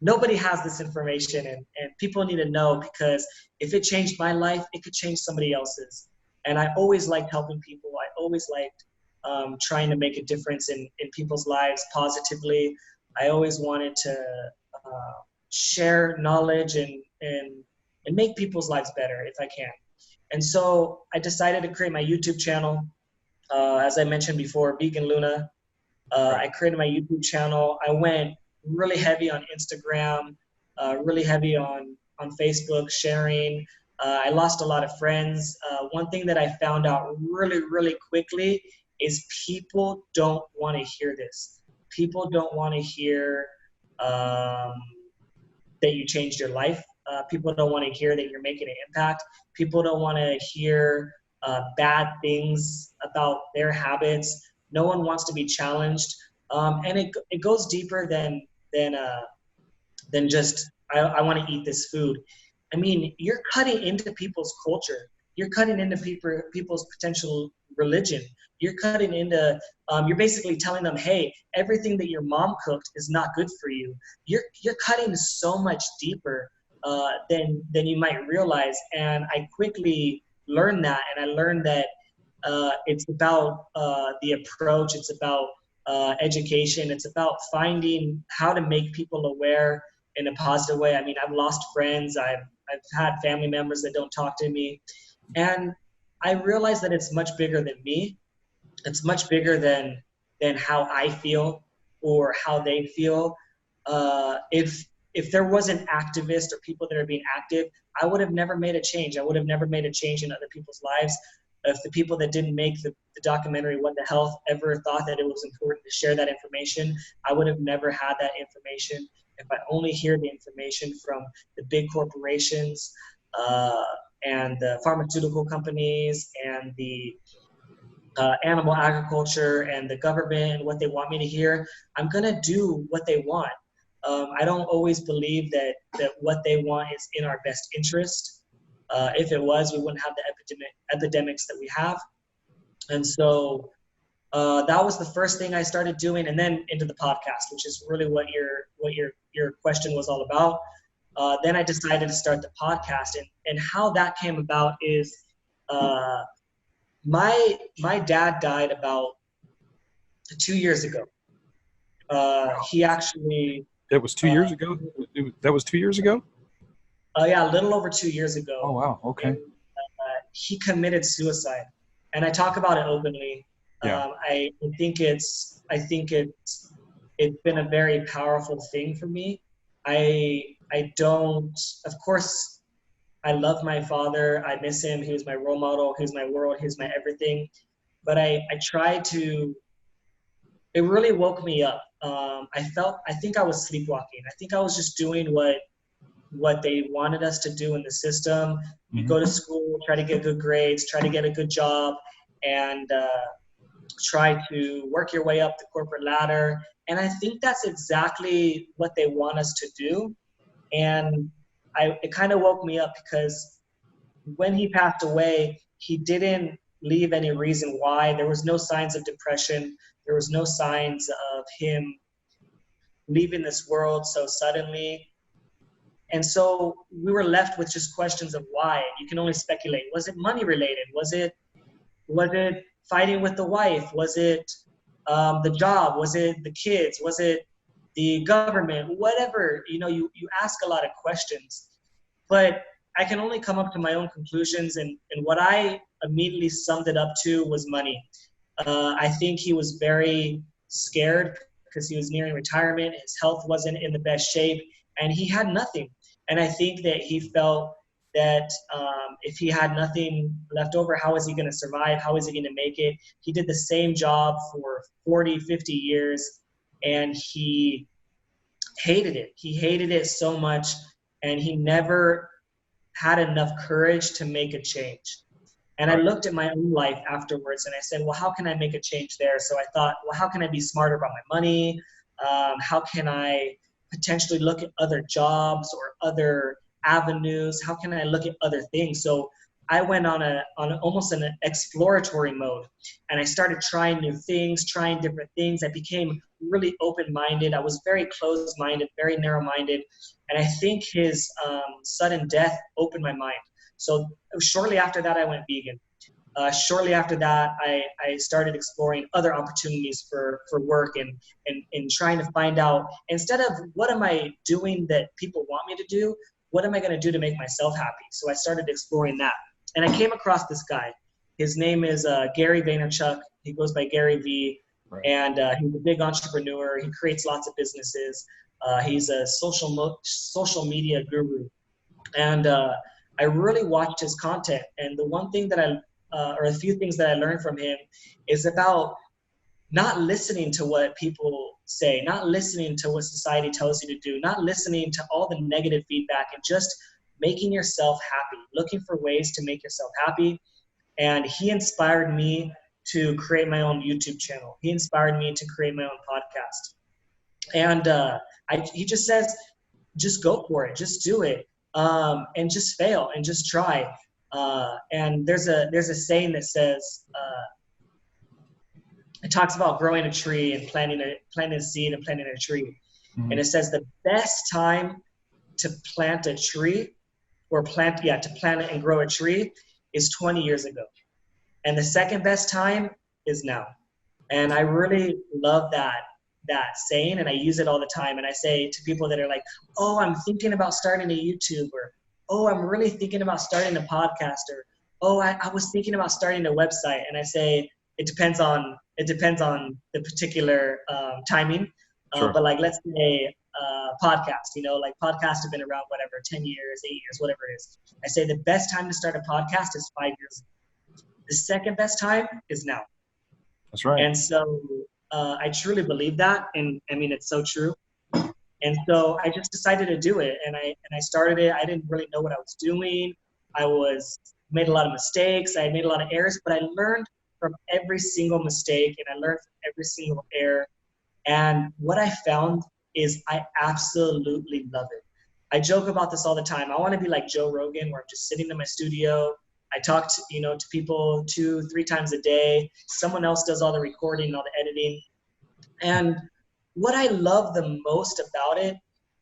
nobody has this information, and people need to know, because if it changed my life, it could change somebody else's. And I always liked helping people. I always liked trying to make a difference in people's lives positively. I always wanted to share knowledge and make people's lives better if I can. And so I decided to create my YouTube channel. As I mentioned before, Vegan Luna. I created my YouTube channel. I went really heavy on Instagram, really heavy on Facebook, sharing. I lost a lot of friends. One thing that I found out really, really quickly is people don't want to hear this. People don't want to hear that you changed your life. People don't want to hear that you're making an impact. People don't want to hear bad things about their habits. No one wants to be challenged, and it goes deeper than just I want to eat this food. I mean, you're cutting into people's culture. You're cutting into people's potential religion. You're cutting into. You're basically telling them, hey, everything that your mom cooked is not good for you. You're cutting so much deeper than you might realize. And I quickly learned that, and I learned that it's about the approach. It's about education. It's about finding how to make people aware in a positive way. I mean, I've lost friends. I've had family members that don't talk to me, and I realized that it's much bigger than me. It's much bigger than how I feel or how they feel. If there wasn't activists or people that are being active, I would have never made a change. I would have never made a change in other people's lives. If the people that didn't make the documentary What the Health ever thought that it was important to share that information, I would have never had that information. If I only hear the information from the big corporations and the pharmaceutical companies and the animal agriculture and the government and what they want me to hear, I'm going to do what they want. I don't always believe that what they want is in our best interest. If it was, we wouldn't have the epidemics that we have. And so that was the first thing I started doing, and then into the podcast, which is really what your question was all about. Then I decided to start the podcast, and how that came about is my dad died about 2 years ago. He actually. That was 2 years ago. That was 2 years ago. Yeah, a little over 2 years ago. Oh wow. Okay. And, he committed suicide, and I talk about it openly. Yeah. I think it's been a very powerful thing for me. I don't, of course, I love my father. I miss him. He was my role model. He was my world. He was my everything. But I try to. It really woke me up. I think I was sleepwalking. I think I was just doing what they wanted us to do in the system. You go to school, try to get good grades, try to get a good job, and try to work your way up the corporate ladder. And I think that's exactly what they want us to do. And it kind of woke me up, because when he passed away, he didn't leave any reason why. There was no signs of depression. There was no signs of him leaving this world so suddenly. And so we were left with just questions of why. You can only speculate. Was it money related? Was it fighting with the wife? Was it the job? Was it the kids? Was it the government? Whatever, you ask a lot of questions, but I can only come up to my own conclusions. And what I immediately summed it up to was money. I think he was very scared because he was nearing retirement. His health wasn't in the best shape, and he had nothing. And I think that he felt that if he had nothing left over, how is he going to survive? How is he going to make it? He did the same job for 40, 50 years, and he hated it. He hated it so much, and he never had enough courage to make a change. And I looked at my own life afterwards, and I said, well, how can I make a change there? So I thought, well, how can I be smarter about my money? How can I potentially look at other jobs or other avenues? How can I look at other things? So I went on almost an exploratory mode, and I started trying new things, trying different things. I became really open-minded. I was very closed-minded, very narrow-minded. And I think his sudden death opened my mind. So shortly after that, I went vegan. Shortly after that, I started exploring other opportunities for work and trying to find out, instead of what am I doing that people want me to do, what am I going to do to make myself happy? So I started exploring that. And I came across this guy. His name is Gary Vaynerchuk. He goes by Gary V. Right. And he's a big entrepreneur. He creates lots of businesses. He's a social media guru. And I really watched his content. And the one thing that or a few things that I learned from him is about not listening to what people say, not listening to what society tells you to do, not listening to all the negative feedback, and just making yourself happy, looking for ways to make yourself happy. And he inspired me to create my own YouTube channel. He inspired me to create my own podcast. And he just says, just go for it, just do it, and just fail and just try. And there's a saying that says, it talks about growing a tree and planting a seed and planting a tree. Mm-hmm. And it says the best time to plant a tree to plant it and grow a tree is 20 years ago. And the second best time is now. And I really love that saying, and I use it all the time. And I say to people that are like, oh, I'm thinking about starting a YouTube, or, oh, I'm really thinking about starting a podcast, or, oh, I was thinking about starting a website. And I say, it depends on the particular timing. Sure. But like, let's say podcast, like podcasts have been around, 10 years, 8 years, whatever it is. I say the best time to start a podcast is 5 years. The second best time is now. That's right. And so I truly believe that. And I mean, it's so true. And so I just decided to do it. And I started it. I didn't really know what I was doing. I made a lot of mistakes. I made a lot of errors, but I learned from every single mistake, and I learned from every single error. And what I found is I absolutely love it. I joke about this all the time. I want to be like Joe Rogan, where I'm just sitting in my studio. I talk to people 2-3 times a day. Someone else does all the recording, all the editing. And what I love the most about it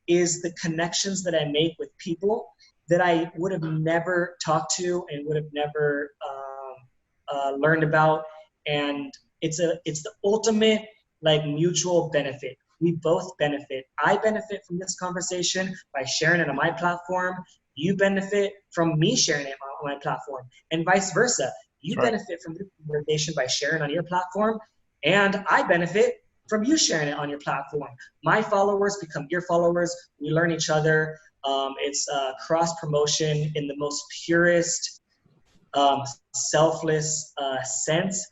is the connections that I make with people that I would have never talked to and would have never learned about. And it's the ultimate mutual benefit. We both benefit. I benefit from this conversation by sharing it on my platform. You benefit from me sharing it on my platform, and vice versa. You benefit from this conversation by sharing on your platform, and I benefit from you sharing it on your platform. My followers become your followers. We learn each other. It's cross promotion in the most purest, selfless sense.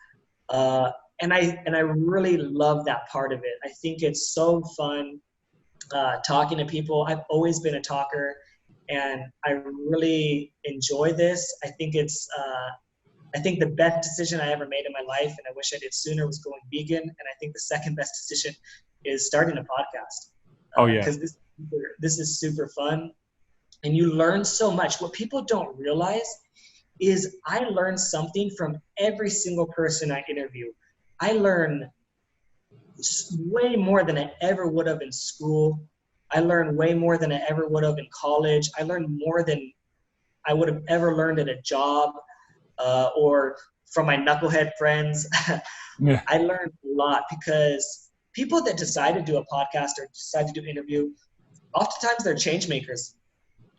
And I really love that part of it. I think it's so fun talking to people. I've always been a talker, and I really enjoy this. I think the best decision I ever made in my life, and I wish I did sooner, was going vegan. And I think the second best decision is starting a podcast. Oh yeah. Because this is super fun, and you learn so much. What people don't realize is I learn something from every single person I interview. I learn way more than I ever would have in school. I learn way more than I ever would have in college. I learn more than I would have ever learned at a job or from my knucklehead friends. Yeah. I learned a lot because people that decide to do a podcast or decide to do an interview, oftentimes they're change makers.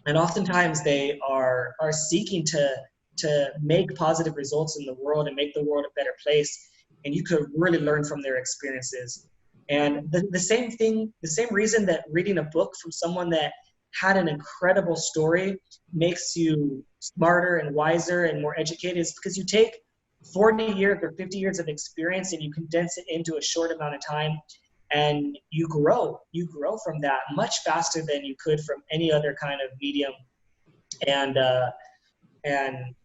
And oftentimes they are seeking to make positive results in the world and make the world a better place. And you could really learn from their experiences. And the same thing, the same reason that reading a book from someone that had an incredible story makes you smarter and wiser and more educated is because you take 40 years or 50 years of experience and you condense it into a short amount of time, and you grow from that much faster than you could from any other kind of medium. And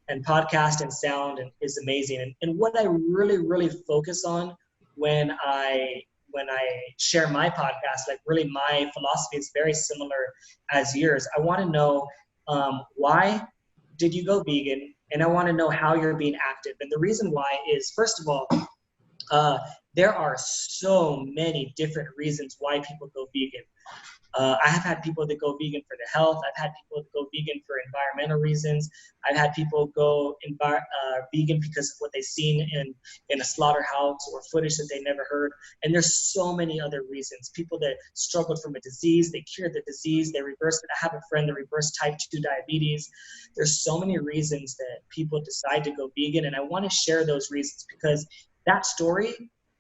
and podcast and sound is amazing. And what I really focus on when I share my podcast, like really my philosophy is very similar as yours. I want to know why did you go vegan, and I want to know how you're being active. And the reason why is, first of all, there are so many different reasons why people go vegan. I have had people that go vegan for their health. I've had people that go vegan for environmental reasons. I've had people go vegan because of what they've seen in a slaughterhouse or footage that they never heard. And there's so many other reasons. People that struggled from a disease, they cured the disease, they reversed it. I have a friend that reversed type 2 diabetes. There's so many reasons that people decide to go vegan. And I want to share those reasons because that story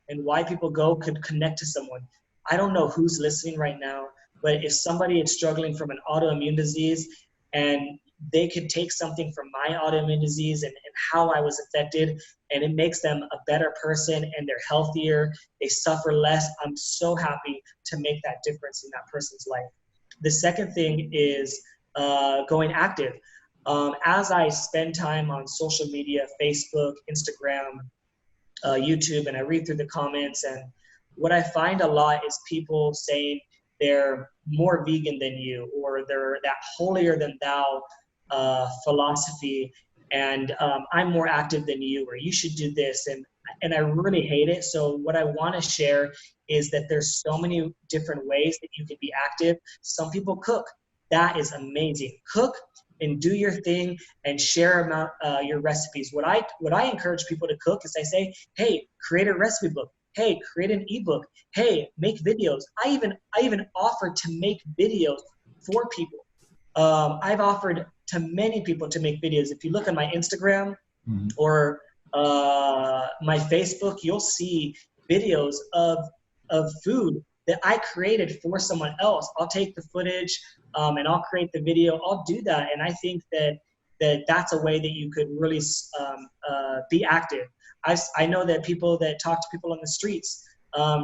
and why people go could connect to someone. I don't know who's listening right now, but if somebody is struggling from an autoimmune disease and they could take something from my autoimmune disease and how I was affected, and it makes them a better person and they're healthier, they suffer less, I'm so happy to make that difference in that person's life. The second thing is going active. As I spend time on social media, Facebook, Instagram, YouTube, and I read through the comments, and what I find a lot is people saying they're more vegan than you, or they're that holier than thou philosophy, and I'm more active than you, or you should do this, and I really hate it. So what I want to share is that there's so many different ways that you can be active. Some people cook. That is amazing. Cook and do your thing and share about your recipes. What I encourage people to cook is I say, hey, create a recipe book. Hey, create an ebook. Hey, make videos. I even offer to make videos for people. I've offered to many people to make videos. If you look on my Instagram or my Facebook, you'll see videos of food that I created for someone else. I'll take the footage and I'll create the video. I'll do that, and I think that's a way that you could really be active. I know that people that talk to people on the streets,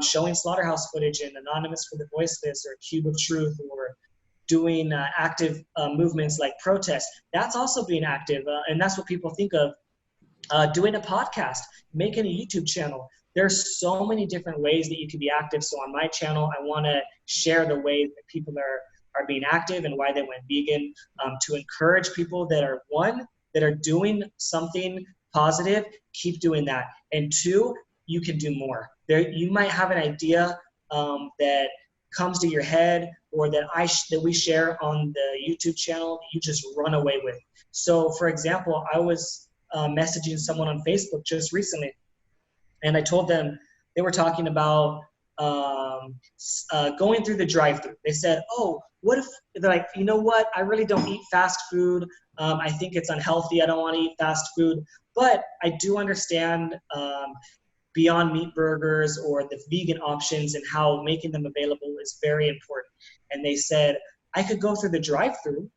showing slaughterhouse footage and Anonymous for the Voiceless or Cube of Truth, or doing active movements like protests, that's also being active. And that's what people think of. Doing a podcast, making a YouTube channel. There's so many different ways that you can be active. So on my channel, I want to share the ways that people are being active and why they went vegan, to encourage people that are doing something positive, keep doing that. And two, you can do more. You might have an idea that comes to your head, or that we share on the YouTube channel that you just run away with. So for example, I was messaging someone on Facebook just recently, and I told them, they were talking about going through the drive-thru. They said, oh, what if, they're like, you know what, I really don't eat fast food. I think it's unhealthy. I don't want to eat fast food. But I do understand Beyond Meat burgers or the vegan options and how making them available is very important. And they said, I could go through the drive-thru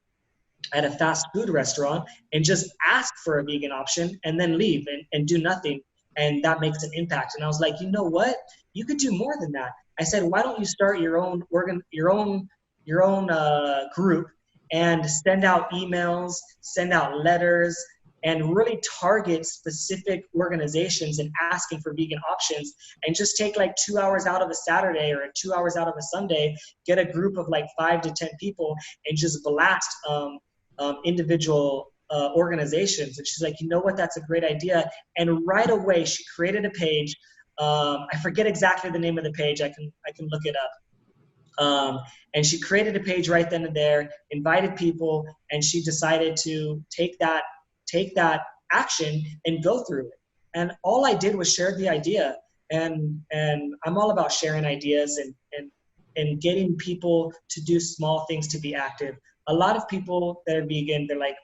at a fast food restaurant and just ask for a vegan option and then leave and do nothing. And that makes an impact. And I was like, you know what? You could do more than that. I said, why don't you start your own group and send out emails, send out letters, and really target specific organizations and asking for vegan options, and just take like 2 hours out of a Saturday or 2 hours out of a Sunday, get a group of like 5 to 10 people and just blast individual organizations. And she's like, you know what, that's a great idea. And right away she created a page. I forget exactly the name of the page. I can look it up. And she created a page right then and there, invited people, and she decided to take that action and go through it. And all I did was share the idea. And I'm all about sharing ideas and getting people to do small things to be active. A lot of people that are vegan, they're like,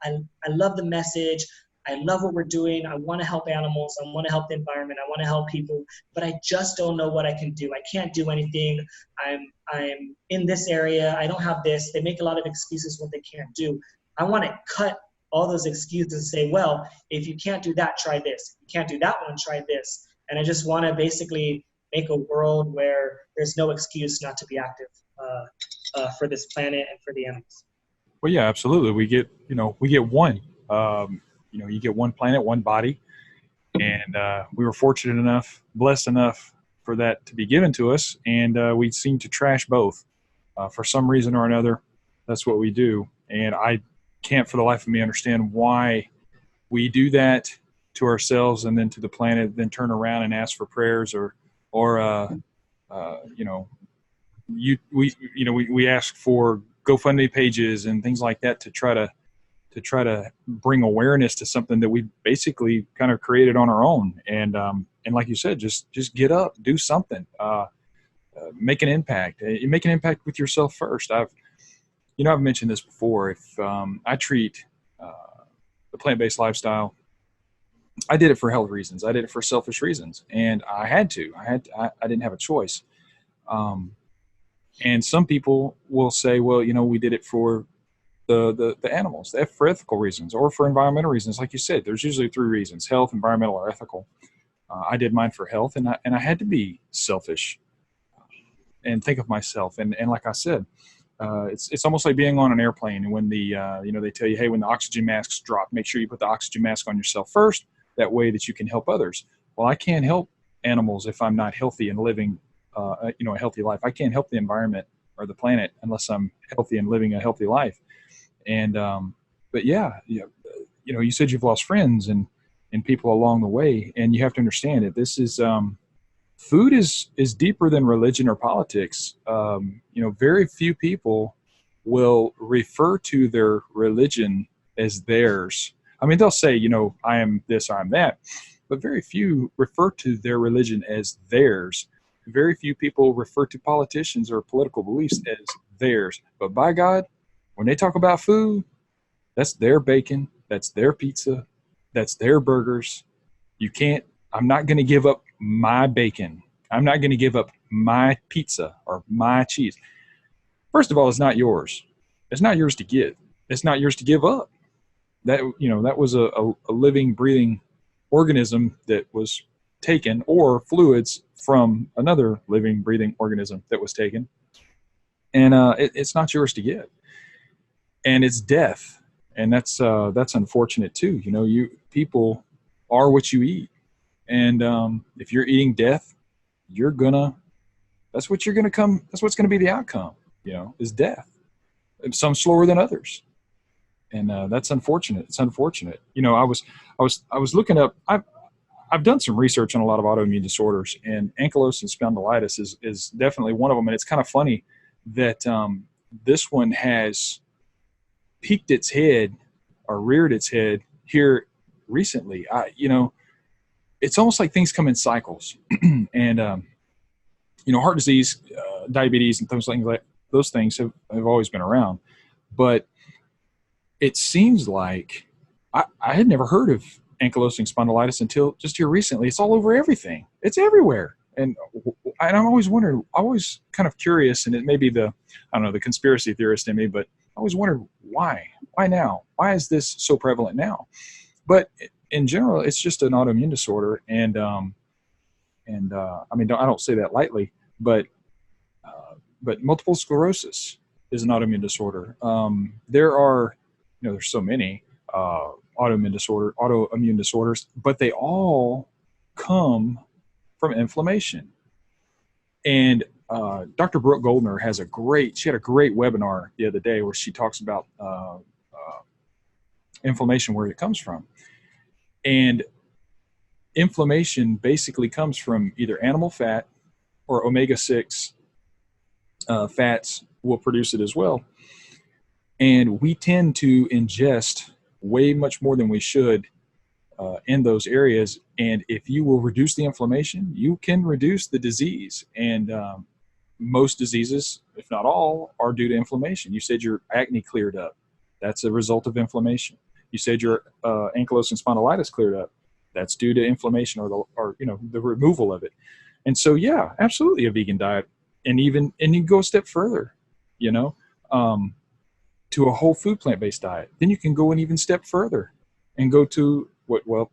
I love the message. I love what we're doing. I want to help animals. I want to help the environment. I want to help people, but I just don't know what I can do. I can't do anything. I'm in this area. I don't have this. They make a lot of excuses what they can't do. I want to cut all those excuses and say, well, if you can't do that, try this. If you can't do that one, try this. And I just want to basically make a world where there's no excuse not to be active for this planet and for the animals. Well, yeah, absolutely. We get one. You get one planet, one body, and we were fortunate enough, blessed enough for that to be given to us, and we seem to trash both for some reason or another. That's what we do, and I can't for the life of me understand why we do that to ourselves and then to the planet, then turn around and ask for prayers or you know, we ask for GoFundMe pages and things like that to try to bring awareness to something that we basically kind of created on our own. And like you said, just get up, do something, make an impact. You make an impact with yourself first. I've mentioned this before. If I treat the plant-based lifestyle, I did it for health reasons. I did it for selfish reasons, and I had to. I didn't have a choice. And some people will say, well, we did it for the animals, for ethical reasons or for environmental reasons. Like you said, there's usually three reasons: health, environmental, or ethical. I did mine for health, and I had to be selfish and think of myself. And like I said, it's almost like being on an airplane, and when they tell you, hey, when the oxygen masks drop, make sure you put the oxygen mask on yourself first. That way that you can help others. Well, I can't help animals if I'm not healthy and living a healthy life. I can't help the environment or the planet unless I'm healthy and living a healthy life. And but you said you've lost friends and people along the way, and you have to understand that this is food is deeper than religion or politics. Very few people will refer to their religion as theirs. I mean, they'll say, I am this, I am that, but very few refer to their religion as theirs. Very few people refer to politicians or political beliefs as theirs. But by God, when they talk about food, that's their bacon, that's their pizza, that's their burgers. I'm not going to give up my bacon. I'm not going to give up my pizza or my cheese. First of all, it's not yours. It's not yours to get. It's not yours to give up. That was a living, breathing organism that was taken, or fluids from another living, breathing organism that was taken, and it's not yours to get. And it's death, and that's unfortunate too. People are what you eat, and if you're eating death, that's what's going to be the outcome. Is death. Some slower than others. And that's unfortunate. It's unfortunate. I was looking up. I've done some research on a lot of autoimmune disorders, and ankylosing spondylitis is definitely one of them. And it's kind of funny that this one has peeked its head or reared its head here recently. It's almost like things come in cycles, and heart disease, diabetes, and things like those things have always been around, but it seems like I had never heard of ankylosing spondylitis until just here recently. It's all over everything. It's everywhere. And I'm always kind of curious, and it may be the conspiracy theorist in me, but I always wondered why now? Why is this so prevalent now? But in general, it's just an autoimmune disorder. And I don't say that lightly, but multiple sclerosis is an autoimmune disorder. There's so many autoimmune disorders, but they all come from inflammation. And Dr. Brooke Goldner had a great webinar the other day where she talks about inflammation, where it comes from. And inflammation basically comes from either animal fat or omega-6 fats will produce it as well. And we tend to ingest way much more than we should in those areas. And if you will reduce the inflammation, you can reduce the disease. And most diseases, if not all, are due to inflammation. You said your acne cleared up. That's a result of inflammation. You said your ankylosing spondylitis cleared up. That's due to inflammation or the removal of it. And so, yeah, absolutely a vegan diet. And you go a step further, to a whole food plant-based diet. Then you can go an even step further and go to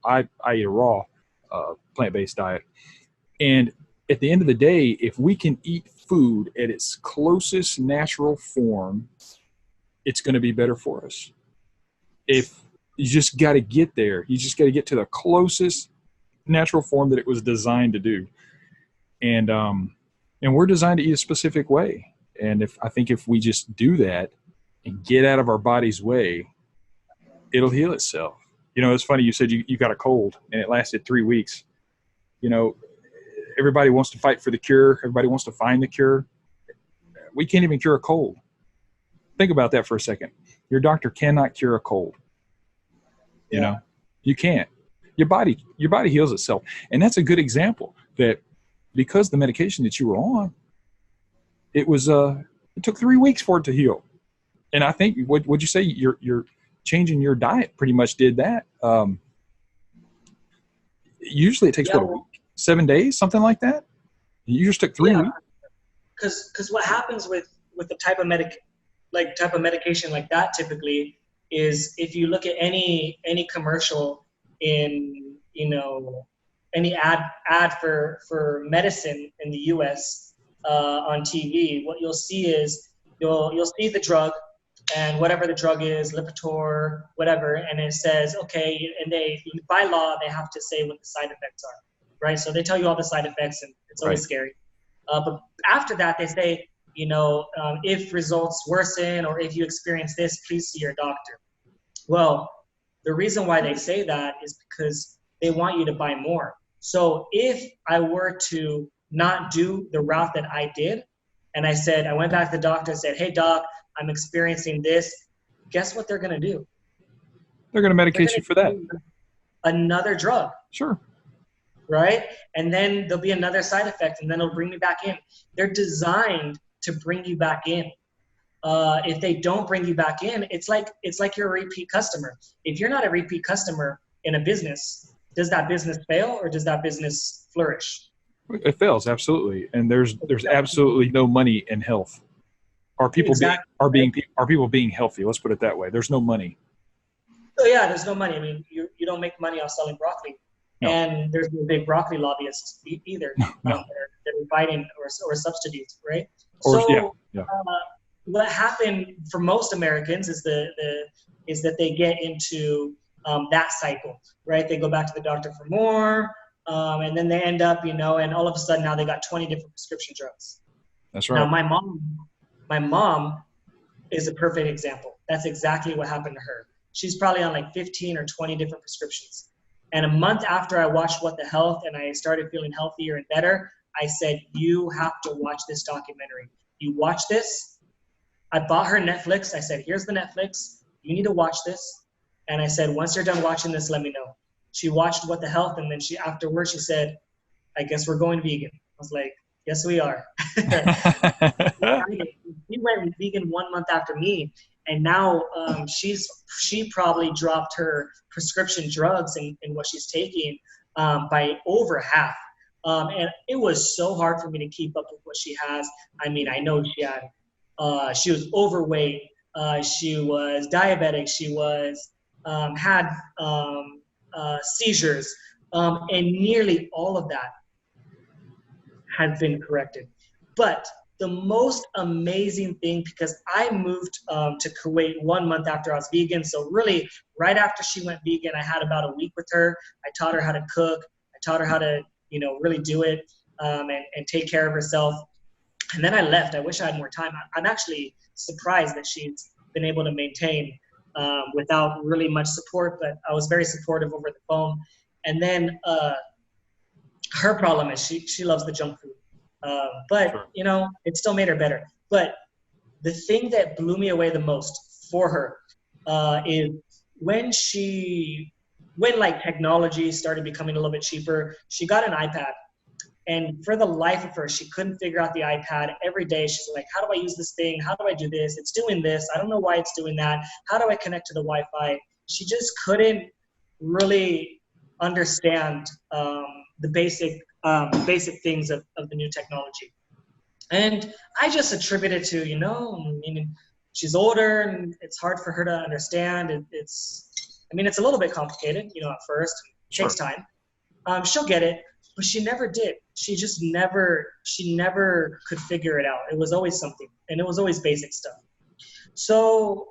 I eat a raw plant-based diet. And at the end of the day, if we can eat food at its closest natural form, it's going to be better for us. If you just got to get there, you just got to get to the closest natural form that it was designed to do. And we're designed to eat a specific way. And I think if we just do that and get out of our body's way, it'll heal itself. It's funny. You said you got a cold and it lasted 3 weeks. Everybody wants to fight for the cure. Everybody wants to find the cure. We can't even cure a cold. Think about that for a second. Your doctor cannot cure a cold. You can't. Your body heals itself. And that's a good example that because the medication that you were on, it took 3 weeks for it to heal. And I think, would you say you're changing your diet pretty much did that? Usually it takes a week, 7 days, something like that. You just took 3 weeks. Because what happens with the type of medication like that typically is if you look at any commercial in any ad for medicine in the U.S. On TV, what you'll see is you'll see the drug and whatever the drug is, Lipitor, whatever, and it says okay, and by law they have to say what the side effects are, right? So they tell you all the side effects, and it's always scary. But after that, they say, if results worsen or if you experience this, please see your doctor. Well, the reason why they say that is because they want you to buy more. So if I were to not do the route that I did, and I went back to the doctor and said, hey, doc, I'm experiencing this, guess what they're going to do? They're going to medicate you for that. Another drug. Sure. Right? And then there'll be another side effect, and then it'll bring me back in. They're designed to bring you back in. If they don't bring you back in, it's like you're a repeat customer. If you're not a repeat customer in a business, does that business fail or does that business flourish? It fails, absolutely. And there's absolutely no money in health. Are people being healthy? Let's put it that way. There's no money. Oh yeah, there's no money. I mean, you don't make money off selling broccoli. No. And there's no big broccoli lobbyists either. No. They're fighting or substitutes, right? What happened for most Americans is that they get into that cycle, right? They go back to the doctor for more, and then they end up, and all of a sudden now they got 20 different prescription drugs. That's right. Now my mom is a perfect example. That's exactly what happened to her. She's probably on like 15 or 20 different prescriptions. And a month after I watched What the Health and I started feeling healthier and better, I said, you have to watch this documentary. You watch this. I bought her Netflix. I said, here's the Netflix. You need to watch this. And I said, once you're done watching this, let me know. She watched What the Health, and then afterwards she said, I guess we're going vegan. I was like, yes, we are. She went vegan 1 month after me. And now she probably dropped her prescription drugs and what she's taking by over half. And it was so hard for me to keep up with what she has. I mean, I know she was overweight. She was diabetic. She had seizures. And nearly all of that had been corrected. But the most amazing thing, because I moved to Kuwait 1 month after I was vegan. So really right after she went vegan, I had about a week with her. I taught her how to cook. I taught her how to, really do it and take care of herself. And then I left. I wish I had more time. I'm actually surprised that she's been able to maintain without really much support, but I was very supportive over the phone. And then her problem is she loves the junk food. But, sure. It still made her better. But the thing that blew me away the most for her is when she when like technology started becoming a little bit cheaper, she got an iPad. And for the life of her, she couldn't figure out the iPad. Every day she's like, how do I use this thing? How do I do this? It's doing this. I don't know why it's doing that. How do I connect to the Wi-Fi? She just couldn't really understand the basic things of the new technology. And I just attribute it to, I mean, she's older and it's hard for her to understand. It's a little bit complicated, at first. It Sure. takes time. She'll get it, but she never did. She never could figure it out. It was always something, and it was always basic stuff. So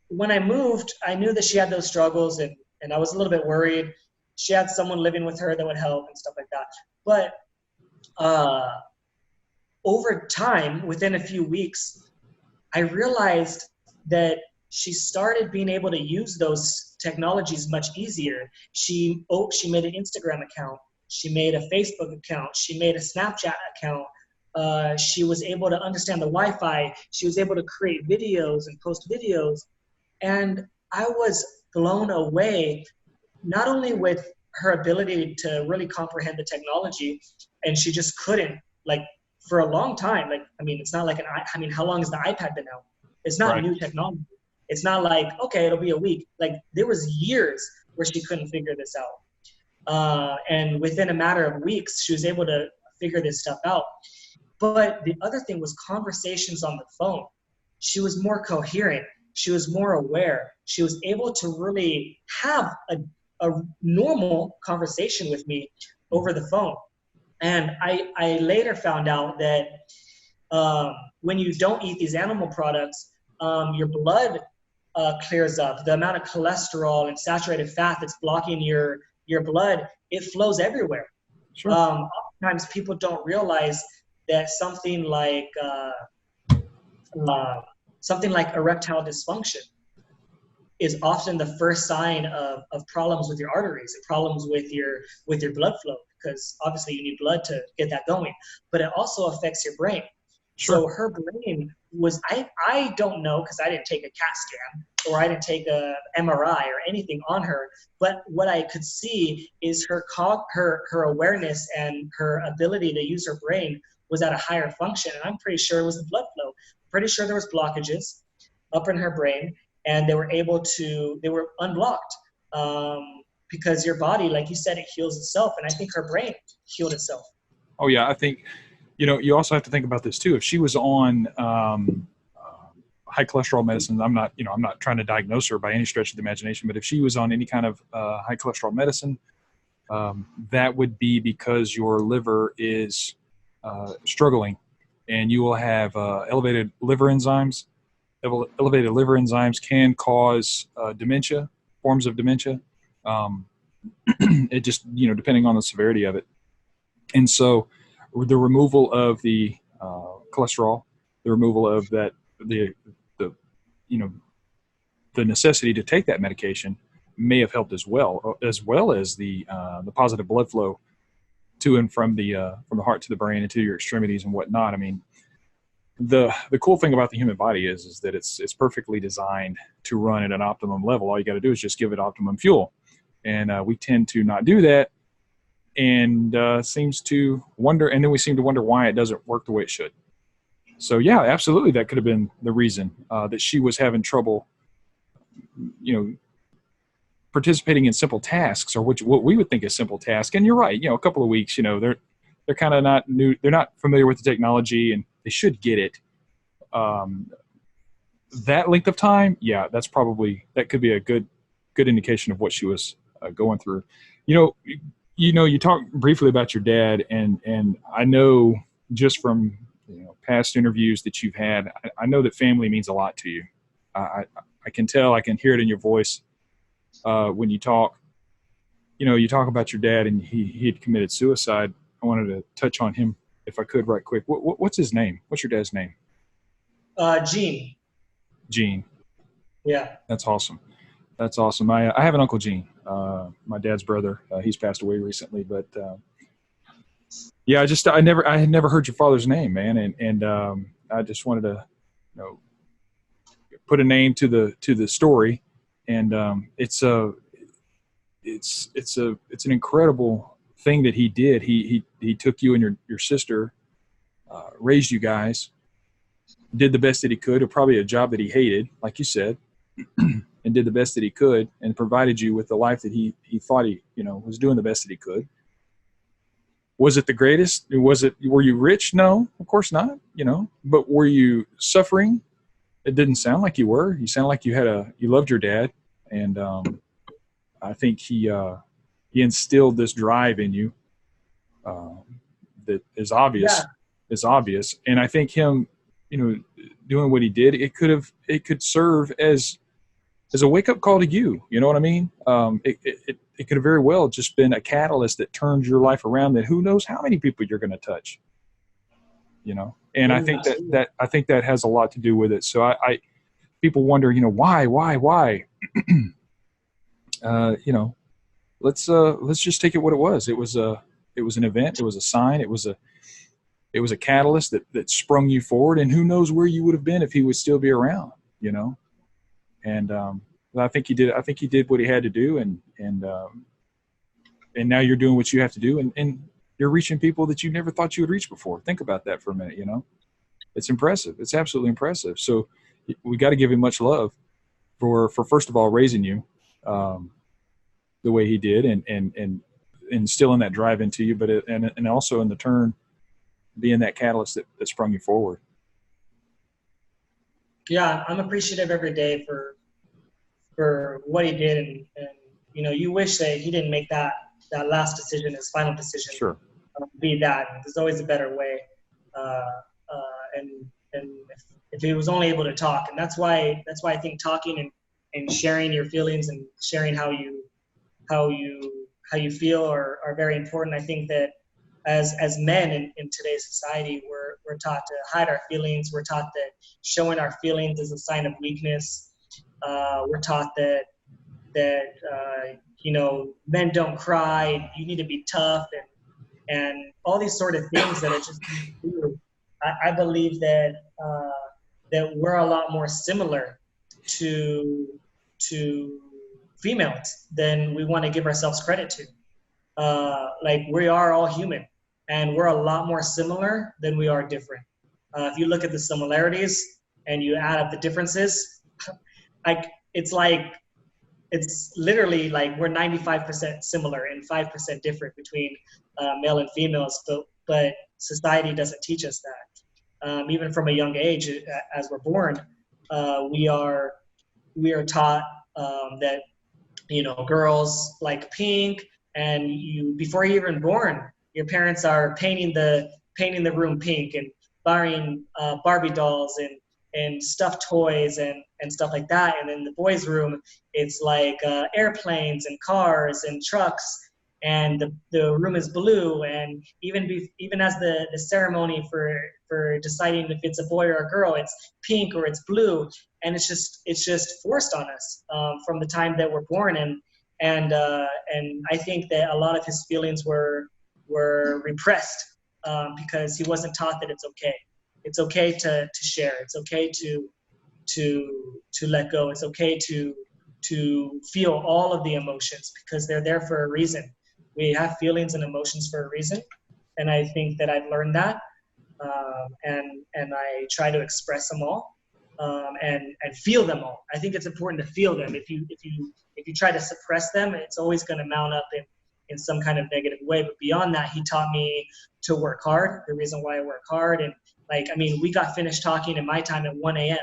when I moved, I knew that she had those struggles, and I was a little bit worried. She had someone living with her that would help and stuff like that. But over time, within a few weeks, I realized that she started being able to use those technologies much easier. She made an Instagram account. She made a Facebook account. She made a Snapchat account. She was able to understand the Wi-Fi. She was able to create videos and post videos. And I was blown away, not only with her ability to really comprehend the technology, and she just couldn't, like, for a long time. It's not like how long has the iPad been out? It's not Right. new technology. It's not like, okay, it'll be a week. Like, there was years where she couldn't figure this out. And within a matter of weeks, she was able to figure this stuff out. But the other thing was conversations on the phone. She was more coherent. She was more aware. She was able to really have a normal conversation with me over the phone. And I later found out that when you don't eat these animal products, your blood clears up. The amount of cholesterol and saturated fat that's blocking your blood, it flows everywhere. Sure. Oftentimes people don't realize that something like erectile dysfunction is often the first sign of problems with your arteries and problems with your blood flow, because obviously you need blood to get that going, but it also affects your brain. Sure. So her brain was, I don't know, because I didn't take a CAT scan or I didn't take a MRI or anything on her, but what I could see is her awareness and her ability to use her brain was at a higher function. And I'm pretty sure it was the blood flow. Pretty sure there was blockages up in her brain, and they were unblocked, because your body, like you said, it heals itself. And I think her brain healed itself. Oh yeah, I think, you also have to think about this too. If she was on high cholesterol medicine, I'm not trying to diagnose her by any stretch of the imagination, but if she was on any kind of high cholesterol medicine, that would be because your liver is struggling, and you will have elevated liver enzymes. Elevated liver enzymes can cause dementia, forms of dementia. It just, depending on the severity of it. And so the removal of the cholesterol, the removal of that, the necessity to take that medication may have helped as well as the positive blood flow to and from the heart to the brain and to your extremities and whatnot. I mean, the cool thing about the human body is that it's perfectly designed to run at an optimum level. All you got to do is just give it optimum fuel, and we tend to not do that, and seems to wonder, and then we seem to wonder why it doesn't work the way it should. So yeah, absolutely, that could have been the reason that she was having trouble, participating in simple tasks, or what we would think is simple tasks. And you're right, a couple of weeks, they're kind of not new, they're not familiar with the technology, and they should get it. That length of time, yeah, that could be a good indication of what she was going through. You talked briefly about your dad, and I know just from past interviews that you've had, I know that family means a lot to you. I can tell, I can hear it in your voice when you talk. You talk about your dad, and he had committed suicide. I wanted to touch on him if I could right quick. What's his name? What's your dad's name? Gene. Gene. Yeah. That's awesome. That's awesome. I have an Uncle Gene, my dad's brother. He's passed away recently, but yeah, I had never heard your father's name, man, and I just wanted to put a name to the story, and it's it's an incredible thing that he did. He took you and your sister, raised you guys, did the best that he could, or probably a job that he hated, like you said, and did the best that he could, and provided you with the life that he thought he was doing the best that he could. Was it the greatest? Were you rich? No, of course not. But were you suffering? It didn't sound like you were. You sounded like you loved your dad, and I think he instilled this drive in you, that is Yeah. obvious. Is obvious, and I think him, doing what he did, it could serve as a wake up call to you. You know what I mean? It could have very well just been a catalyst that turns your life around. That who knows how many people you're going to touch. And I think that has a lot to do with it. So I people wonder, why? Let's just take it what it was. It was an event. It was a sign. It was a catalyst that sprung you forward. And who knows where you would have been if he would still be around. And I think he did. I think he did what he had to do, and now you're doing what you have to do, and you're reaching people that you never thought you would reach before. Think about that for a minute. It's impressive. It's absolutely impressive. So we got to give him much love for first of all raising you the way he did, and instilling that drive into you, but and also in the turn being that catalyst that sprung you forward. Yeah, I'm appreciative every day for what he did, and you wish that he didn't make that last decision, his final decision. Sure. Be that. There's always a better way, and if he was only able to talk, and that's why I think talking and sharing your feelings and sharing how you feel are very important. I think that as men in today's society, we're taught to hide our feelings. We're taught that showing our feelings is a sign of weakness. We're taught that men don't cry. You need to be tough, and all these sort of things that are just true. I believe that we're a lot more similar to females than we want to give ourselves credit to. Like, we are all human, and we're a lot more similar than we are different. If you look at the similarities and you add up the differences, it's literally like we're 95% similar and 5% different between male and females, but society doesn't teach us that. Even from a young age, as we're born, we are taught that girls like pink, and before you're even born, your parents are painting the room pink and buying Barbie dolls and stuffed toys and stuff like that. And in the boys' room, it's like airplanes and cars and trucks, and the room is blue. And even as the ceremony for deciding if it's a boy or a girl, it's pink or it's blue. And it's just forced on us from the time that we're born. And I think that a lot of his feelings were repressed because he wasn't taught that it's okay. It's okay to share. It's okay to let go. It's okay to feel all of the emotions, because they're there for a reason. We have feelings and emotions for a reason, and I think that I've learned that, and I try to express them all, and feel them all. I think it's important to feel them. If you try to suppress them, it's always going to mount up in some kind of negative way. But beyond that, he taught me to work hard. The reason why I work hard, and we got finished talking in my time at 1 a.m.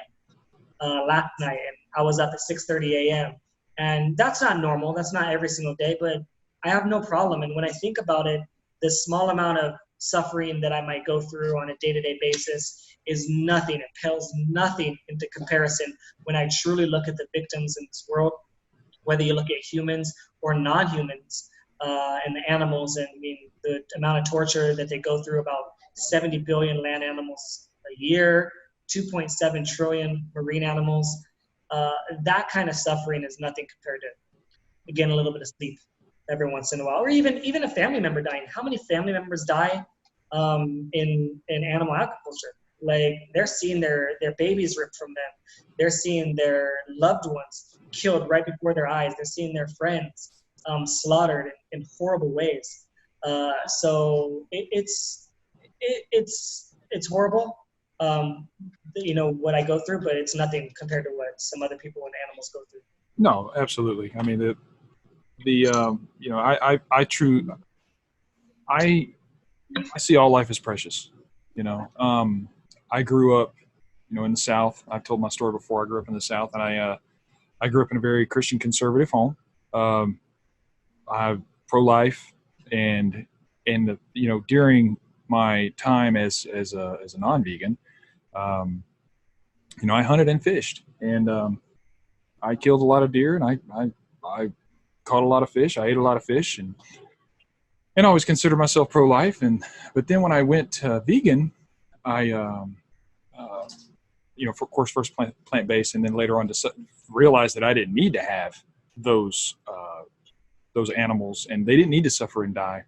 Last night, and I was up at 6:30 a.m. And that's not normal. That's not every single day, but I have no problem. And when I think about it, the small amount of suffering that I might go through on a day-to-day basis is nothing. It pales nothing into comparison when I truly look at the victims in this world, whether you look at humans or non-humans, and the animals. And the amount of torture that they go through, about 70 billion land animals a year, 2.7 trillion marine animals. That kind of suffering is nothing compared to, again, a little bit of sleep every once in a while, or even a family member dying. How many family members die in animal agriculture? Like, they're seeing their babies ripped from them. They're seeing their loved ones killed right before their eyes. They're seeing their friends slaughtered in horrible ways. So it's horrible. You know what I go through, but it's nothing compared to what some other people and animals go through. No, absolutely. I mean, you know, I I see all life as precious. You know, I grew up, you know, in the South. I've told my story before. I grew up in the South, and I grew up in a very Christian conservative home. Um, I'm pro-life, and you know, during my time as a non-vegan, um, you know, I hunted and fished, and I killed a lot of deer, and I caught a lot of fish. I ate a lot of fish, and I always considered myself pro-life. And but then when I went vegan, I uh, you know, for, of course, first plant-based, and then later on to realize that I didn't need to have those those animals, and they didn't need to suffer and die.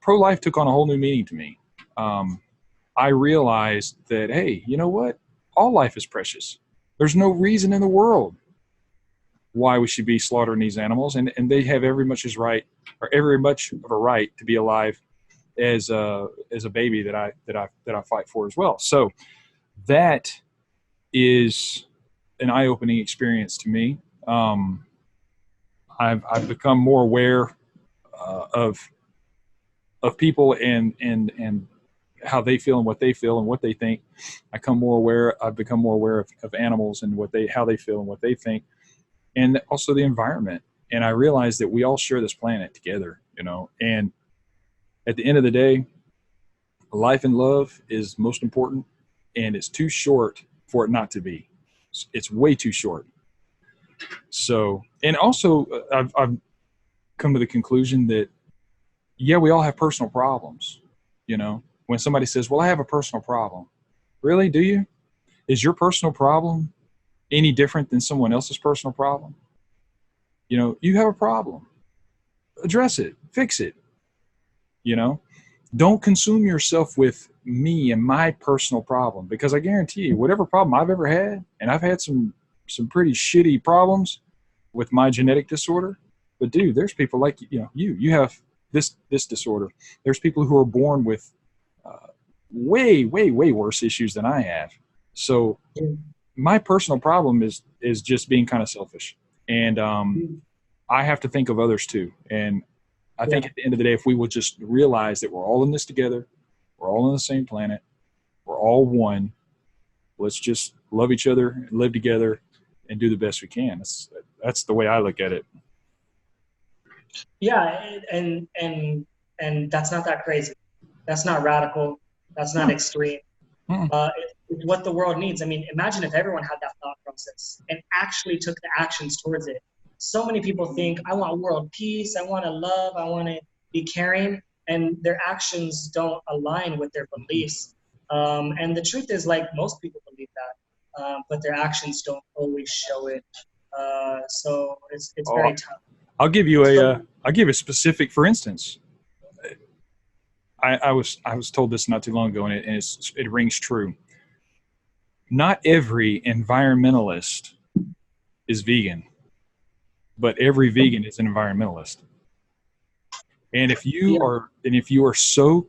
Pro-life took on a whole new meaning to me. Um, I realized that, hey, you know what? All life is precious. There's no reason in the world why we should be slaughtering these animals, and they have every much as right, or every much of a right to be alive as a baby that I fight for as well. So that is an eye-opening experience to me. I've become more aware of people and how they feel and what they feel and what they think. I've become more aware of animals and how they feel and what they think, and also the environment. And I realize that we all share this planet together, you know, and at the end of the day, life and love is most important, and it's too short for it not to be. It's way too short. So, and also I've come to the conclusion that, yeah, we all have personal problems. You know, when somebody says, well, I have a personal problem. Really? Do you? Is your personal problem any different than someone else's personal problem? You know, you have a problem. Address it, fix it. You know, don't consume yourself with me and my personal problem, because I guarantee you, whatever problem I've ever had, and I've had some pretty shitty problems with my genetic disorder. But dude, there's people like, you know, you have this disorder. There's people who are born with way worse issues than I have. So my personal problem is just being kind of selfish, and I have to think of others too. And I think at the end of the day, if we will just realize that we're all in this together, we're all on the same planet, we're all one. Let's just love each other and live together and do the best we can. That's the way I look at it. Yeah, and that's not that crazy. That's not radical. That's not extreme. It's what the world needs. I mean, imagine if everyone had that thought process and actually took the actions towards it. So many people think, I want world peace, I want to love, I want to be caring, and their actions don't align with their beliefs. And the truth is, like, most people believe that, but their actions don't always show it. So it's very tough. I'll give you a specific, for instance. I was told this not too long ago, and it rings true. Not every environmentalist is vegan, but every vegan is an environmentalist. And if you are so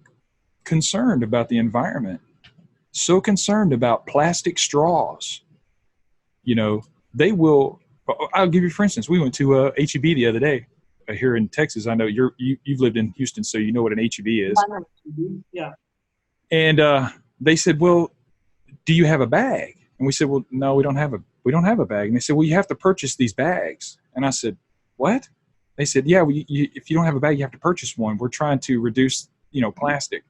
concerned about the environment, so concerned about plastic straws, you know, they will. I'll give you, for instance, we went to HEB the other day here in Texas. I know you've lived in Houston, so you know what an HEB is. Yeah. And they said, well, do you have a bag? And we said, well, no, we don't have a bag. And they said, well, you have to purchase these bags. And I said, what? They said, yeah, if you don't have a bag, you have to purchase one. We're trying to reduce, you know, plastic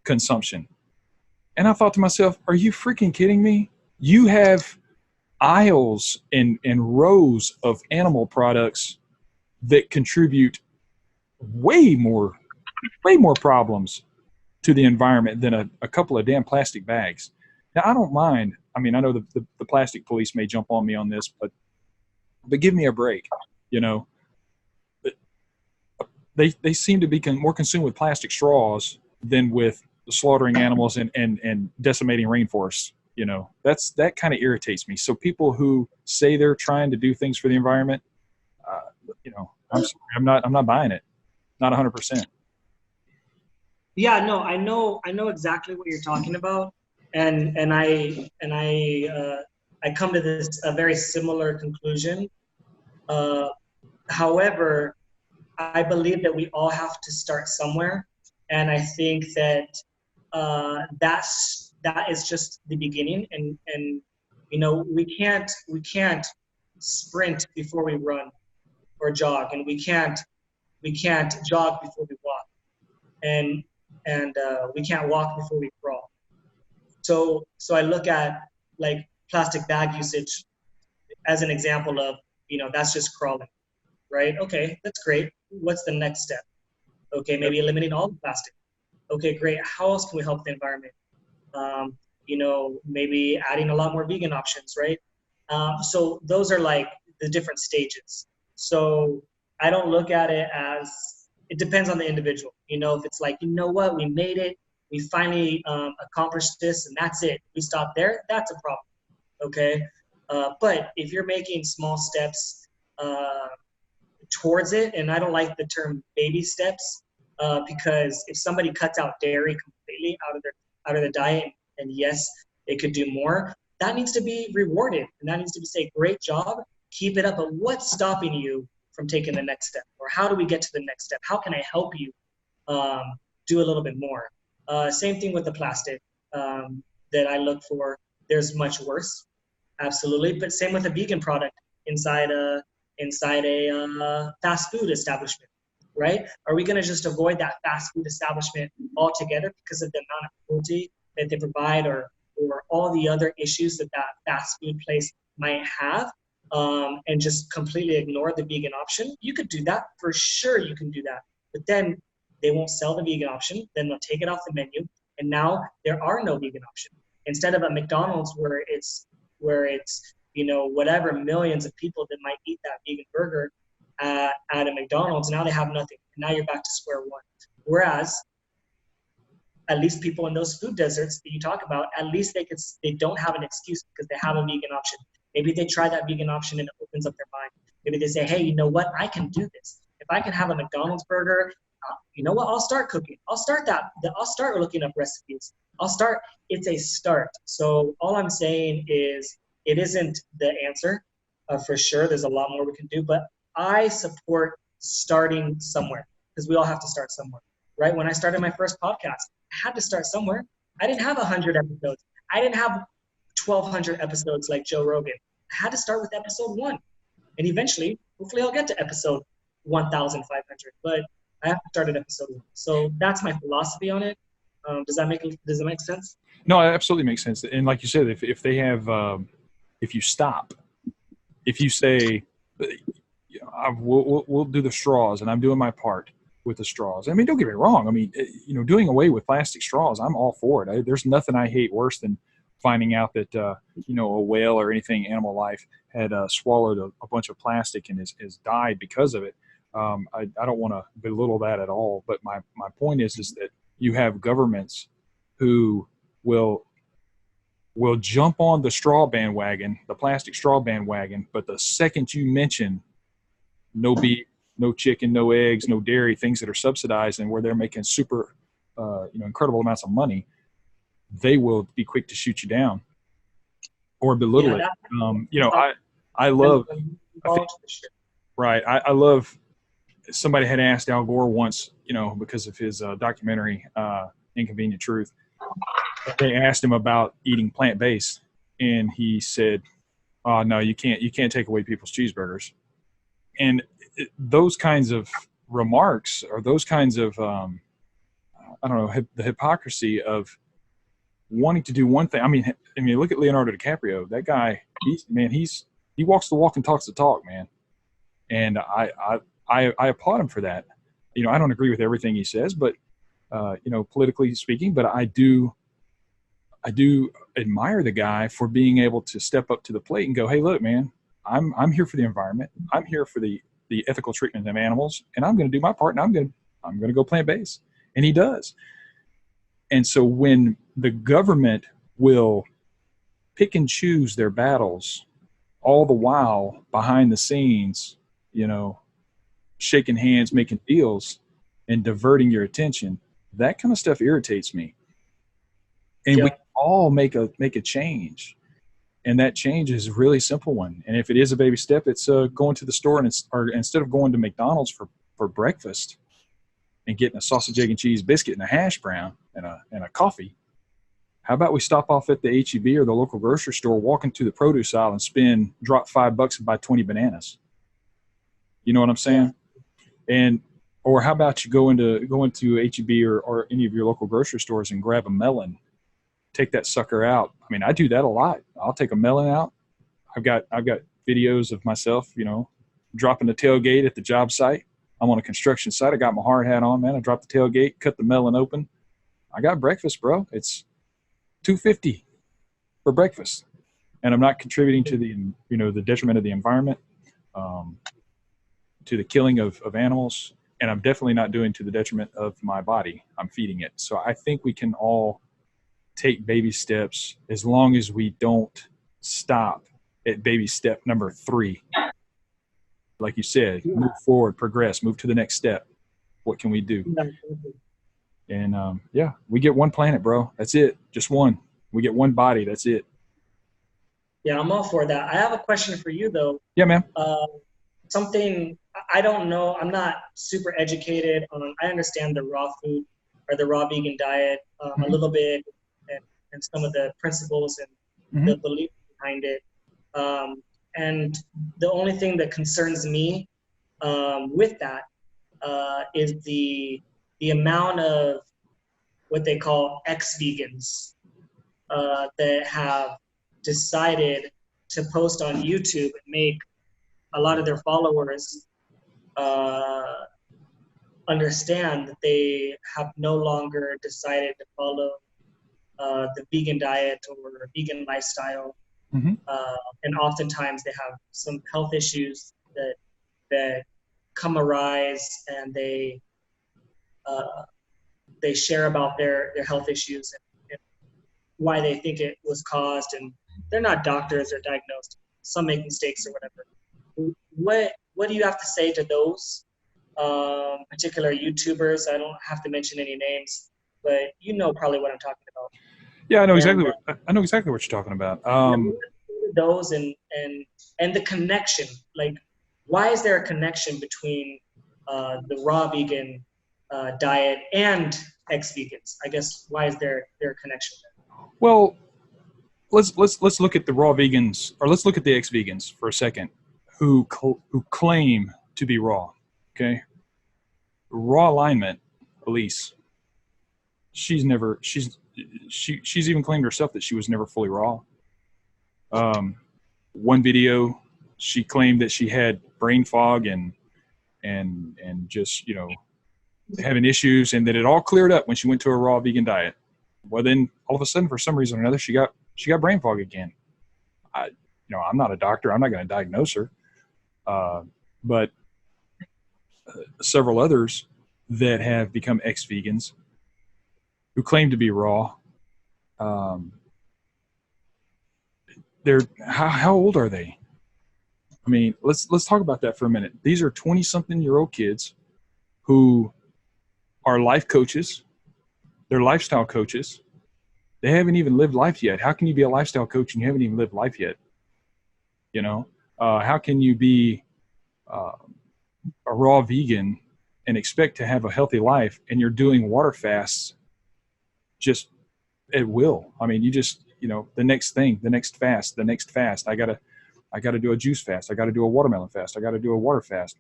consumption. And I thought to myself, are you freaking kidding me? You have aisles and rows of animal products that contribute way more problems to the environment than a couple of damn plastic bags. Now, I don't mind. I mean, I know the plastic police may jump on me on this, but give me a break. You know, they seem to be more consumed with plastic straws than with slaughtering animals and decimating rainforests. You know, that kind of irritates me. So people who say they're trying to do things for the environment, I'm sorry, I'm not buying it. Not 100%. Yeah, no, I know exactly what you're talking about, and I come to this a very similar conclusion. Uh, However, I believe that we all have to start somewhere, and I think that that is just the beginning, and we can't sprint before we run or jog, and we can't jog before we walk, and we can't walk before we crawl. So I look at like plastic bag usage as an example of, that's just crawling, right? Okay, that's great. What's the next step? Okay, Yep. maybe eliminate all the plastic. Okay, great. How else can we help the environment? Maybe adding a lot more vegan options, right? So those are like the different stages. So I don't look at it as, it depends on the individual. If it's like, what, we made it, we finally accomplished this, and that's it. We stop there. That's a problem. Okay, but if you're making small steps towards it, and I don't like the term baby steps, because if somebody cuts out dairy completely out of their diet, and yes, they could do more, that needs to be rewarded, and that needs to be say, great job, keep it up. But what's stopping you from taking the next step, or how do we get to the next step? How can I help you do a little bit more? Same thing with the plastic that I look for. There's much worse, absolutely, but same with a vegan product inside a fast food establishment, right? Are we going to just avoid that fast food establishment altogether because of the amount of cruelty that they provide, or all the other issues that fast food place might have, and just completely ignore the vegan option? You could do that, for sure you can do that. But then they won't sell the vegan option, then they'll take it off the menu, and now there are no vegan options. Instead of a McDonald's where it's whatever millions of people that might eat that vegan burger at a McDonald's, now they have nothing. And now you're back to square one. Whereas at least people in those food deserts that you talk about, at least they don't have an excuse because they have a vegan option. Maybe they try that vegan option and it opens up their mind. Maybe they say, hey, you know what? I can do this. If I can have a McDonald's burger, you know what? I'll start cooking. I'll start looking up recipes. It's a start. So all I'm saying is, it isn't the answer. For sure, there's a lot more we can do, but I support starting somewhere, because we all have to start somewhere, right? When I started my first podcast, I had to start somewhere. I didn't have 100 episodes. I didn't have 1,200 episodes like Joe Rogan. I had to start with episode 1. And eventually, hopefully I'll get to episode 1,500, but I have to start at episode 1. So that's my philosophy on it. Does that make sense? No, it absolutely makes sense. And like you said, if they have, if you stop, if you say, we'll do the straws, and I'm doing my part with the straws. I mean, don't get me wrong. I mean, doing away with plastic straws, I'm all for it. There's nothing I hate worse than finding out that, a whale or anything animal life had swallowed a bunch of plastic and has died because of it. I don't want to belittle that at all. But my point is that you have governments who will jump on the straw bandwagon, the plastic straw bandwagon, but the second you mention no beef, no chicken, no eggs, no dairy, things that are subsidized and where they're making super, incredible amounts of money, they will be quick to shoot you down or belittle Yeah, it. I love, I think, right. I love, somebody had asked Al Gore once, because of his documentary, Inconvenient Truth, they asked him about eating plant-based, and he said, "Oh no, you can't take away people's cheeseburgers." And those kinds of remarks, or those kinds of I don't know, the hypocrisy of wanting to do one thing. I mean, look at Leonardo DiCaprio. That guy, he walks the walk and talks the talk, man. And I applaud him for that. I don't agree with everything he says, but politically speaking, but I do admire the guy for being able to step up to the plate and go, hey, look, man, I'm here for the environment. I'm here for the ethical treatment of animals, and I'm going to do my part, and I'm going to go plant-based. And he does. And so when the government will pick and choose their battles, all the while behind the scenes, shaking hands, making deals, and diverting your attention. That kind of stuff irritates me. And we Yeah. all make a change. And that change is a really simple one. And if it is a baby step, it's going to the store and or instead of going to McDonald's for breakfast and getting a sausage, egg, and cheese biscuit and a hash brown and a coffee, how about we stop off at the HEB or the local grocery store, walk into the produce aisle and drop $5 and buy 20 bananas. You know what I'm Yeah. saying? And or how about you go into HEB or any of your local grocery stores and grab a melon, take that sucker out. I mean, I do that a lot. I'll take a melon out. I've got videos of myself, dropping the tailgate at the job site. I'm on a construction site. I got my hard hat on, man. I dropped the tailgate, cut the melon open. I got breakfast, bro. It's $2.50 for breakfast, and I'm not contributing to the detriment of the environment, to the killing of animals, and I'm definitely not doing to the detriment of my body. I'm feeding it. So I think we can all take baby steps as long as we don't stop at baby step number 3. Like you said, move forward, progress, move to the next step. What can we do? And we get one planet, bro. That's it. Just one. We get one body. That's it. Yeah, I'm all for that. I have a question for you though. Yeah, man. Something I don't know. I'm not super educated on. I understand the raw food or the raw vegan diet a little bit, and some of the principles and the belief behind it. And the only thing that concerns me with that is the amount of what they call ex-vegans that have decided to post on YouTube and make a lot of their followers understand that they have no longer decided to follow the vegan diet or vegan lifestyle. And oftentimes they have some health issues that come arise, and they share about their health issues and why they think it was caused, and they're not doctors or diagnosed. Some make mistakes or whatever. What do you have to say to those particular YouTubers? I don't have to mention any names, but you know probably what I'm talking about. Yeah, I know exactly what you're talking about. Those and the connection, like, why is there a connection between the raw vegan diet and ex-vegans? I guess why is there a connection there? Well, let's look at the raw vegans, or let's look at the ex-vegans for a second, who claim to be raw. Okay, raw alignment, Elise. She's even claimed herself that she was never fully raw. One video, she claimed that she had brain fog and just having issues, and that it all cleared up when she went to a raw vegan diet. Well, then all of a sudden, for some reason or another, she got brain fog again. I'm not a doctor. I'm not going to diagnose her. But several others that have become ex-vegans who claim to be raw, they're how old are they? I mean, let's talk about that for a minute. These are 20-something-year-old kids who are life coaches. They're lifestyle coaches. They haven't even lived life yet. How can you be a lifestyle coach and you haven't even lived life yet? How can you be a raw vegan and expect to have a healthy life and you're doing water fasts just at will? I mean, you just, the next thing, the next fast. I gotta do a juice fast. I gotta do a watermelon fast. I gotta do a water fast.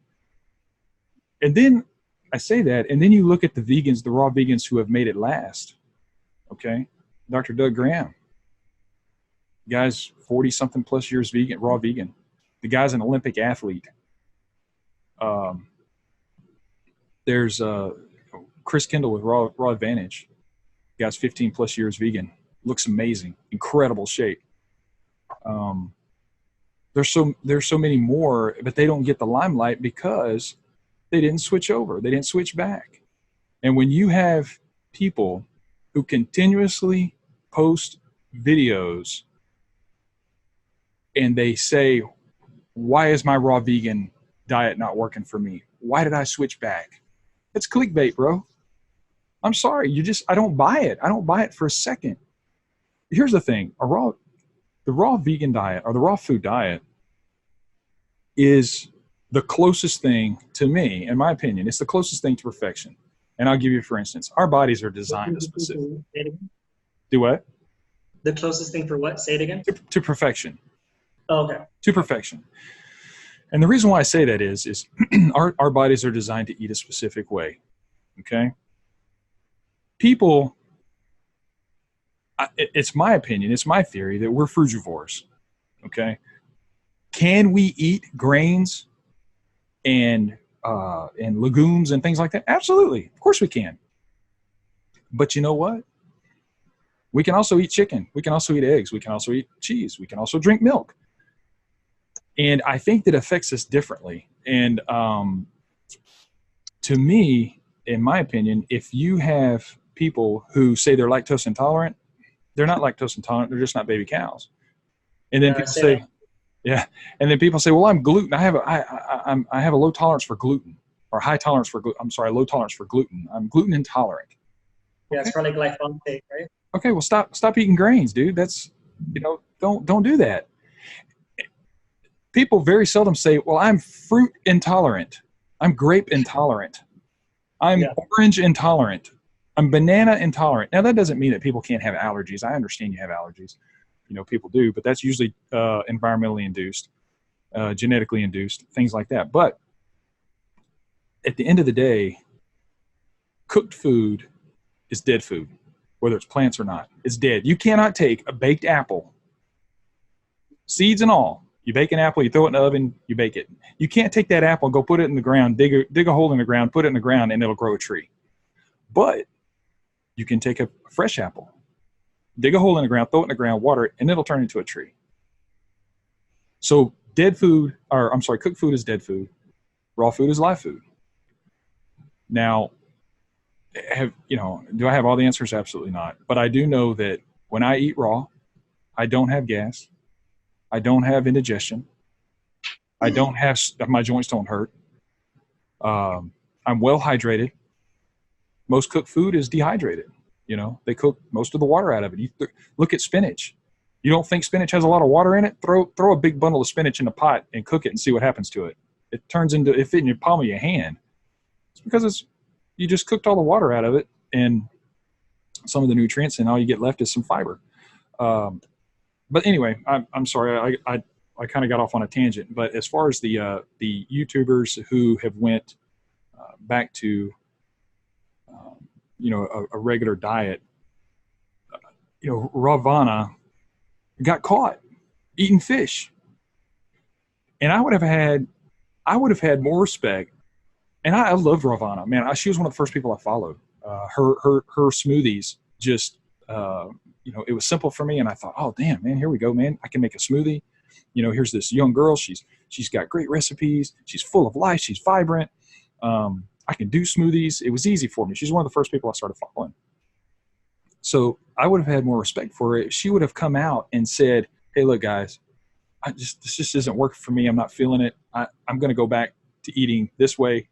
And then I say that, and then you look at the vegans, the raw vegans who have made it last. Okay. Dr. Doug Graham. The guy's 40-something plus years vegan, raw vegan. The guy's an Olympic athlete. There's Chris Kendall with Raw Advantage. The guy's 15 plus years vegan. Looks amazing. Incredible shape. There's so many more, but they don't get the limelight because they didn't switch over. They didn't switch back. And when you have people who continuously post videos and they say, why is my raw vegan diet not working for me? why did I switch back? It's clickbait, bro. I'm sorry. I don't buy it. I don't buy it for a second. Here's the thing. The raw vegan diet or the raw food diet is the closest thing to me, in my opinion, it's the closest thing to perfection. And I'll give you, for instance, our bodies are designed to specific. Do what? The closest thing for what? Say it again. To perfection. Oh, okay. To perfection. And the reason why I say that is our bodies are designed to eat a specific way. Okay? People, it's my opinion, it's my theory that we're frugivores. Okay? Can we eat grains and legumes and things like that? Absolutely. Of course we can. But you know what? We can also eat chicken. We can also eat eggs. We can also eat cheese. We can also drink milk. And I think that affects us differently. And to me, in my opinion, if you have people who say they're lactose intolerant, they're not lactose intolerant. They're just not baby cows. And then people say, yeah. And then people say, well, I'm gluten. I have a low tolerance for gluten, or high tolerance for gluten. I'm sorry, low tolerance for gluten. I'm gluten intolerant. Yeah, okay. It's probably glyphosate, right? Okay, well, stop eating grains, dude. That's, don't do that. People very seldom say, well, I'm fruit intolerant. I'm grape intolerant. I'm orange intolerant. I'm banana intolerant. Now, that doesn't mean that people can't have allergies. I understand you have allergies. People do, but that's usually environmentally induced, genetically induced, things like that. But at the end of the day, cooked food is dead food, whether it's plants or not. It's dead. You cannot take a baked apple, seeds and all. You bake an apple, you throw it in the oven, you bake it. You can't take that apple and go put it in the ground, dig a hole in the ground, put it in the ground, and it'll grow a tree. But you can take a fresh apple, dig a hole in the ground, throw it in the ground, water it, and it'll turn into a tree. So cooked food is dead food. Raw food is live food. Now, do I have all the answers? Absolutely not. But I do know that when I eat raw, I don't have gas. I don't have indigestion. I don't have, my joints don't hurt. I'm well hydrated. Most cooked food is dehydrated. They cook most of the water out of it. Look at spinach. You don't think spinach has a lot of water in it? Throw a big bundle of spinach in a pot and cook it and see what happens to it. It fit in your palm of your hand. It's because you just cooked all the water out of it and some of the nutrients, and all you get left is some fiber. But anyway, I'm sorry, I kind of got off on a tangent. But as far as the YouTubers who have went back to a regular diet, Ravana got caught eating fish, and I would have had more respect. And I loved Ravana, man. She was one of the first people I followed. Her smoothies just. It was simple for me, and I thought, oh damn, man, here we go, man. I can make a smoothie. Here's this young girl. She's got great recipes. She's full of life. She's vibrant. I can do smoothies. It was easy for me. She's one of the first people I started following. So I would have had more respect for her if she would have come out and said, hey, look, guys, this just isn't working for me. I'm not feeling it. I'm going to go back to eating this way.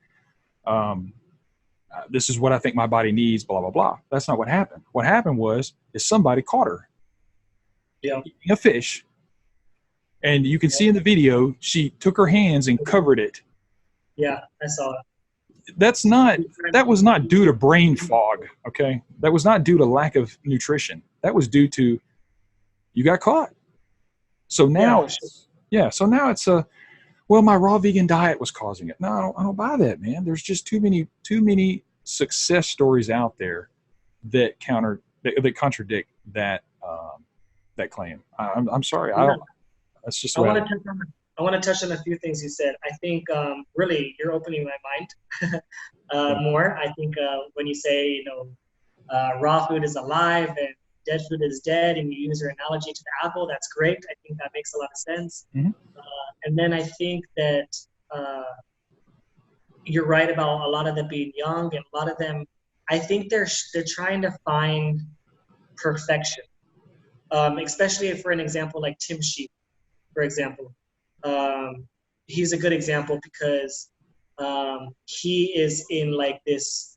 This is what I think my body needs, blah, blah, blah. That's not what happened. What happened is somebody caught her eating a fish. And you can see in the video, she took her hands and covered it. Yeah, I saw it. That was not due to brain fog, okay? That was not due to lack of nutrition. That was due to you got caught. So now it's my raw vegan diet was causing it. No, I don't buy that, man. There's just too many success stories out there that contradict that claim. I'm sorry. That's just. I want to touch on a few things you said. I think really you're opening my mind more. I think when you say raw food is alive and dead food is dead, and you use your analogy to the apple, that's great. I think that makes a lot of sense. Mm-hmm. And then I think that you're right about a lot of them being young, and a lot of them, I think they're trying to find perfection. Especially for an example like Tim Sheep, for example. He's a good example because he is in like this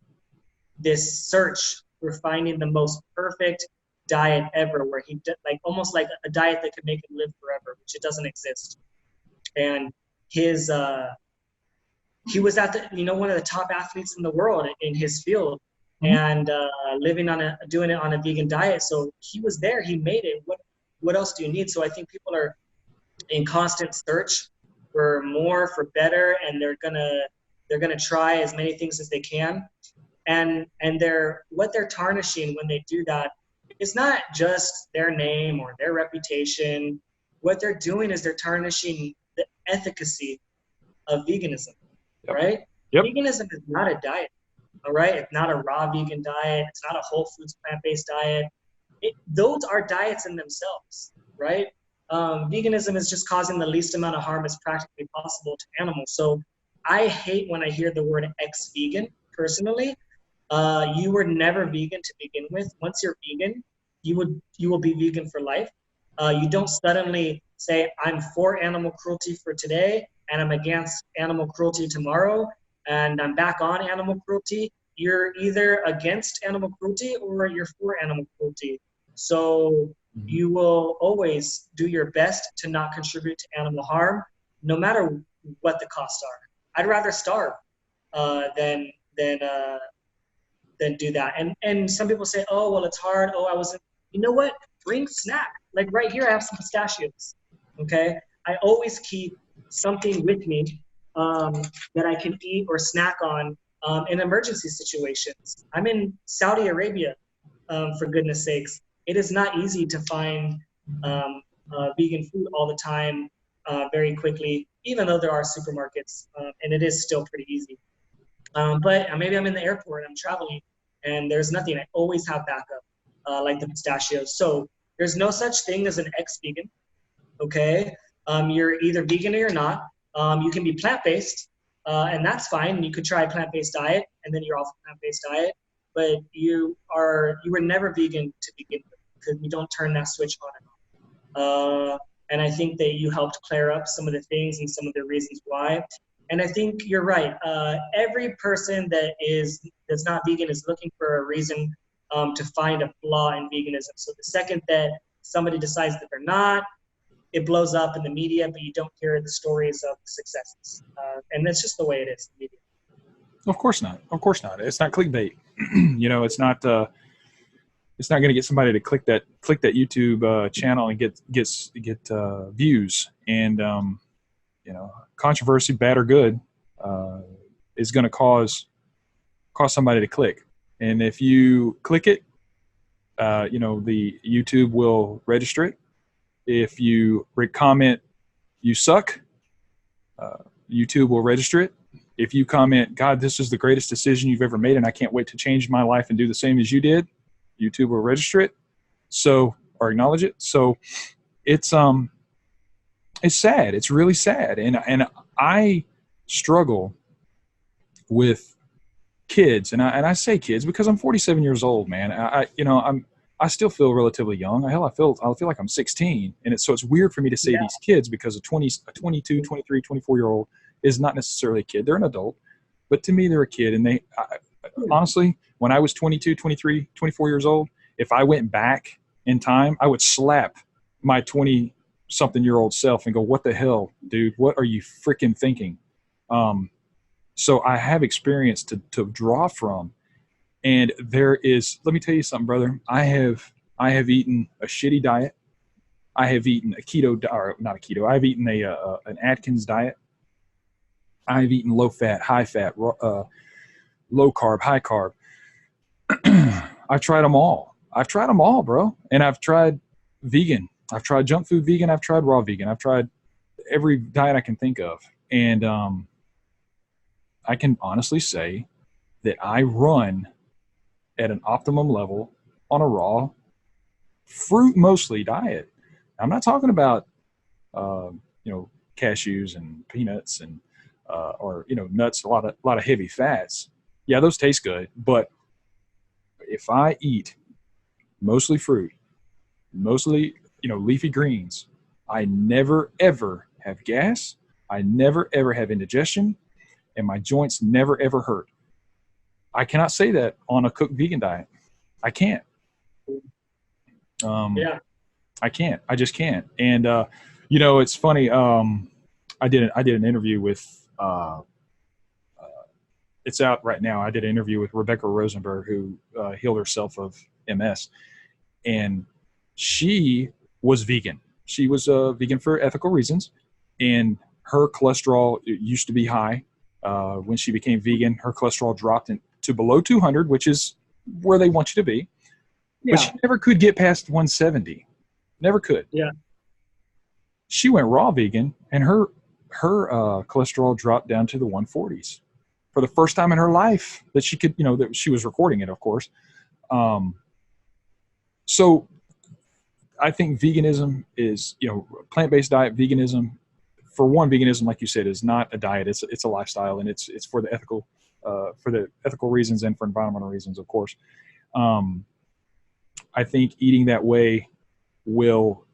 search for finding the most perfect diet ever, where like almost like a diet that could make him live forever, which it doesn't exist. And his he was at the one of the top athletes in the world in his field, Mhm. and doing it on a vegan diet. So he was there, he made it. What else do you need? So I think people are in constant search for more, for better, and they're gonna try as many things as they can. And what they're tarnishing when they do that is not just their name or their reputation. What they're doing is they're tarnishing the efficacy of veganism, Yep. right? Yep. Veganism is not a diet, all right? It's not a raw vegan diet. It's not a whole foods plant-based diet. Those are diets in themselves, right? Veganism is just causing the least amount of harm as practically possible to animals. So I hate when I hear the word ex-vegan, personally. You were never vegan to begin with. Once you're vegan, you will be vegan for life. You don't suddenly say, I'm for animal cruelty for today and I'm against animal cruelty tomorrow and I'm back on animal cruelty. You're either against animal cruelty or you're for animal cruelty. So Mhm. you will always do your best to not contribute to animal harm, no matter what the costs are. I'd rather starve than do that. And some people say, oh, well, it's hard. Oh, I wasn't. You know what? Bring snack. Like right here, I have some pistachios. Okay. I always keep something with me um, that I can eat or snack on in emergency situations. I'm in Saudi Arabia, for goodness sakes. It is not easy to find vegan food all the time very quickly, even though there are supermarkets, and it is still pretty easy. But maybe I'm in the airport and I'm traveling and there's nothing. I always have backup, like the pistachios. So there's no such thing as an ex-vegan, okay? You're either vegan or you're not. You can be plant-based, and that's fine. You could try a plant-based diet and then you're off a plant-based diet. But you were never vegan to begin with because you don't turn that switch on and off. And I think that you helped clear up some of the things and some of the reasons why. And I think you're right. Every person that's not vegan is looking for a reason to find a flaw in veganism. So the second that somebody decides that they're not, it blows up in the media, but you don't hear the stories of the successes. And that's just the way it is in media. Of course not. Of course not. It's not clickbait. It's not. It's not going to get somebody to click that YouTube channel and get views. And controversy, bad or good, is going to cause somebody to click. And if you click it, the YouTube will register it. If you comment, you suck, YouTube will register it. If you comment, God, this is the greatest decision you've ever made, and I can't wait to change my life and do the same as you did, YouTube will register it. So, or acknowledge it. So it's sad. It's really sad. And I struggle with kids, and I say kids because I'm 47 years old, man. I still feel relatively young. Hell, I feel like I'm 16, and it's weird for me to say Yeah. these kids because a 22, 23, 24-year-old is not necessarily a kid. They're an adult, but to me, they're a kid. And honestly, when I was 22, 23, 24 years old, if I went back in time, I would slap my 20-something-year-old self and go, "What the hell, dude? What are you freaking thinking?" So I have experience to draw from. And let me tell you something, brother. I have eaten a shitty diet. I have eaten a keto, or not a keto. I've eaten an Atkins diet. I've eaten low fat, high fat, low carb, high carb. I've tried them all. I've tried them all, bro. And I've tried vegan. I've tried junk food vegan. I've tried raw vegan. I've tried every diet I can think of. And I can honestly say that I run at an optimum level on a raw, fruit mostly diet. I'm not talking about, uh, cashews and peanuts and or nuts, a lot of heavy fats. Yeah, those taste good, but if I eat mostly fruit, mostly leafy greens, I never ever have gas. I never ever have indigestion, and my joints never ever hurt. I cannot say that on a cooked vegan diet. I can't. Yeah. I can't. I just can't. And you know, it's funny. I did an interview with. It's out right now. I did an interview with Rebecca Rosenberg, who healed herself of MS, and she was vegan. She was vegan for ethical reasons, and her cholesterol used to be high. When she became vegan, her cholesterol dropped to below 200, which is where they want you to be. Yeah. But she never could get past 170. Never could. Yeah. She went raw vegan, and her cholesterol dropped down to the 140s for the first time in her life that she could, you know, that she was recording it, of course. So I think veganism is, you know, plant-based diet, veganism, for one, veganism, like you said, is not a diet. It's a lifestyle, and it's for the ethical reasons and for environmental reasons, of course. I think eating that way will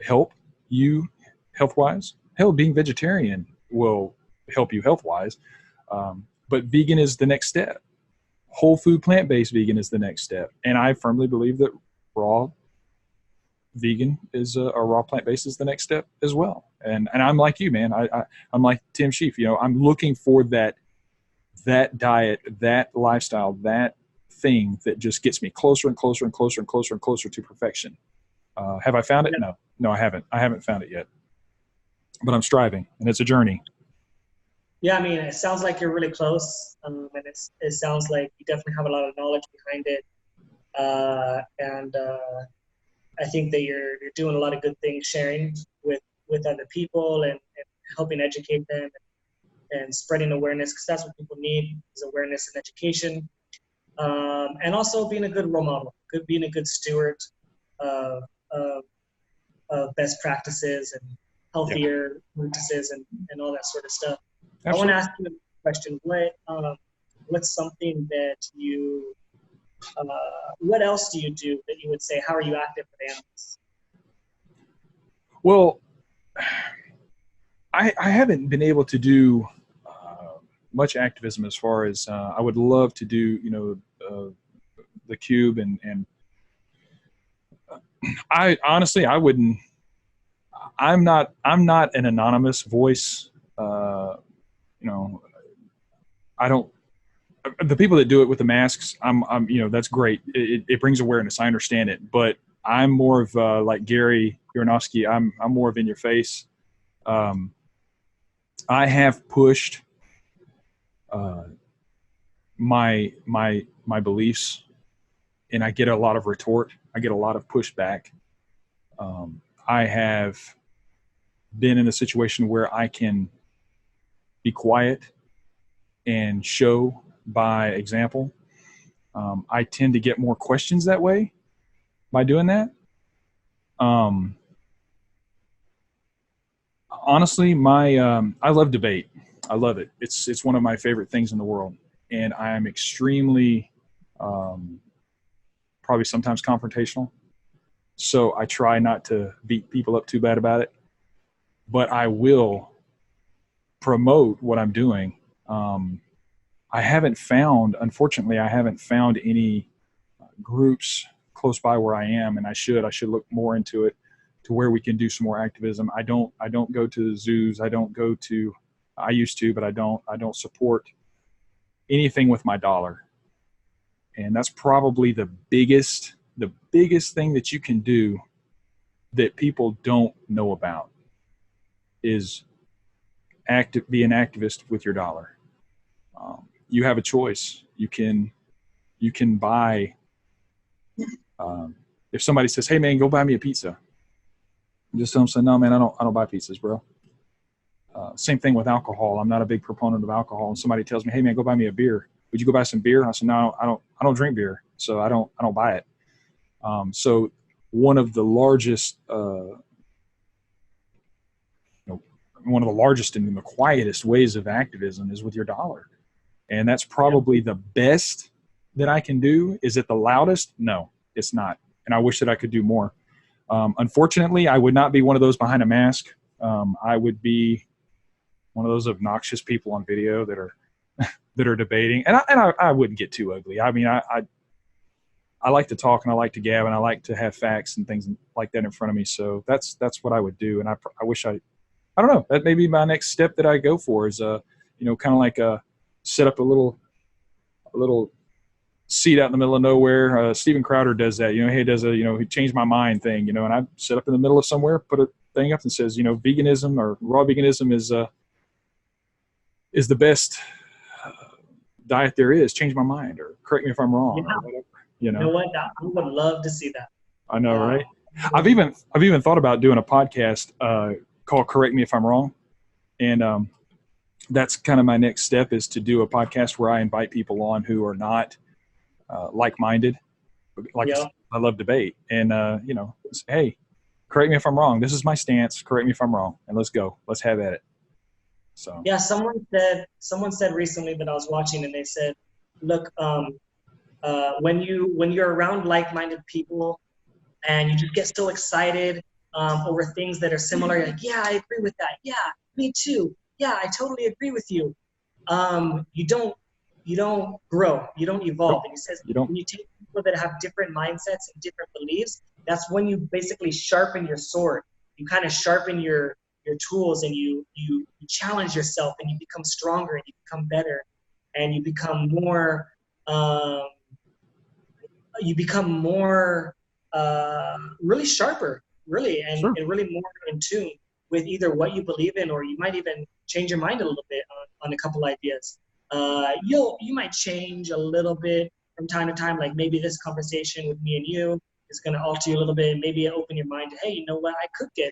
help you health-wise. Hell, being vegetarian will help you health-wise. But vegan is the next step. Whole food, plant-based vegan is the next step. And I firmly believe that raw vegan is a raw plant-based is the next step as well. And I'm like you, man. I'm like Tim Sheaf. You know, I'm looking for that diet, that lifestyle, that thing that just gets me closer and closer and closer and closer and closer to perfection. Have I found it? No, I haven't. I haven't found it yet. But I'm striving, and it's a journey. Yeah, I mean, it sounds like you're really close, and it sounds like you definitely have a lot of knowledge behind it, and I think that you're doing a lot of good things, sharing with other people and helping educate them and spreading awareness, because that's what people need, is awareness and education, and also being a good role model, being a good steward of best practices and healthier practices and all that sort of stuff. Absolutely. I want to ask you a question. What's something that you, what else do you do that you would say, how are you active with animals? Well, I haven't been able to do much activism as far as I would love to do, you know, the cube and I honestly, I wouldn't, I'm not an anonymous voice. You know, I don't, the people that do it with the masks, I'm, you know, that's great. It brings awareness. I understand it, but I'm more of like Gary Yaronofsky. I'm more of in your face. I have pushed my beliefs, and I get a lot of retort. I get a lot of pushback. I have been in a situation where I can be quiet and show by example. I tend to get more questions that way by doing that. Honestly, I love debate. I love it. It's one of my favorite things in the world, and I am extremely probably sometimes confrontational. So I try not to beat people up too bad about it, but I will promote what I'm doing. Unfortunately, I haven't found any groups close by where I am, and I should look more into it, to where we can do some more activism. I don't go to zoos. I used to, but I don't support anything with my dollar. And that's probably the biggest thing that you can do that people don't know about is be an activist with your dollar. You have a choice. You can buy, if somebody says, "Hey man, go buy me a pizza," just tell them, say, "No man, I don't buy pizzas, bro." Same thing with alcohol. I'm not a big proponent of alcohol. And somebody tells me, "Hey man, go buy me a beer. Would you go buy some beer?" I said, "No, I don't drink beer, so I don't buy it." So one of the largest, one of the largest and the quietest ways of activism is with your dollar. And that's probably the best that I can do. Is it the loudest? No, it's not. And I wish that I could do more. Unfortunately, I would not be one of those behind a mask. I would be one of those obnoxious people on video that are that are debating, and I wouldn't get too ugly. I mean, I like to talk and I like to gab and I like to have facts and things like that in front of me. So that's what I would do. And I wish I don't know, that may be my next step that I go for is, you know, kind of like set up a little seat out in the middle of nowhere. Steven Crowder does that, you know, he does he changed my mind thing, you know, and I set up in the middle of somewhere, put a thing up and says, you know, veganism or raw veganism is the best diet there is. Change my mind, or correct me if I'm wrong, or whatever. You You know know, what? I would love to see that. I know, right? I've even thought about doing a podcast called "Correct Me If I'm Wrong," and that's kind of my next step, is to do a podcast where I invite people on who are not like-minded. Like Yeah. I love debate, and you know, say, hey, correct me if I'm wrong. This is my stance. Correct me if I'm wrong, and let's go. Let's have at it. So Yeah, someone said recently that I was watching, and they said, look, when you're around like-minded people and you just get so excited over things that are similar, you're like, yeah, I agree with that. Yeah, me too. Yeah, I totally agree with you. You don't grow, you don't evolve. And he says you don't. when you take people that have different mindsets and different beliefs, that's when you basically sharpen your sword. You kind of sharpen your tools, and you challenge yourself, and you become stronger, and you become better, and you become more really sharper, really, and really more in tune with either what you believe in, or you might even change your mind a little bit on a couple ideas. You might change a little bit from time to time, like maybe this conversation with me and you is going to alter you a little bit, and maybe open your mind to, hey, you know what, I could get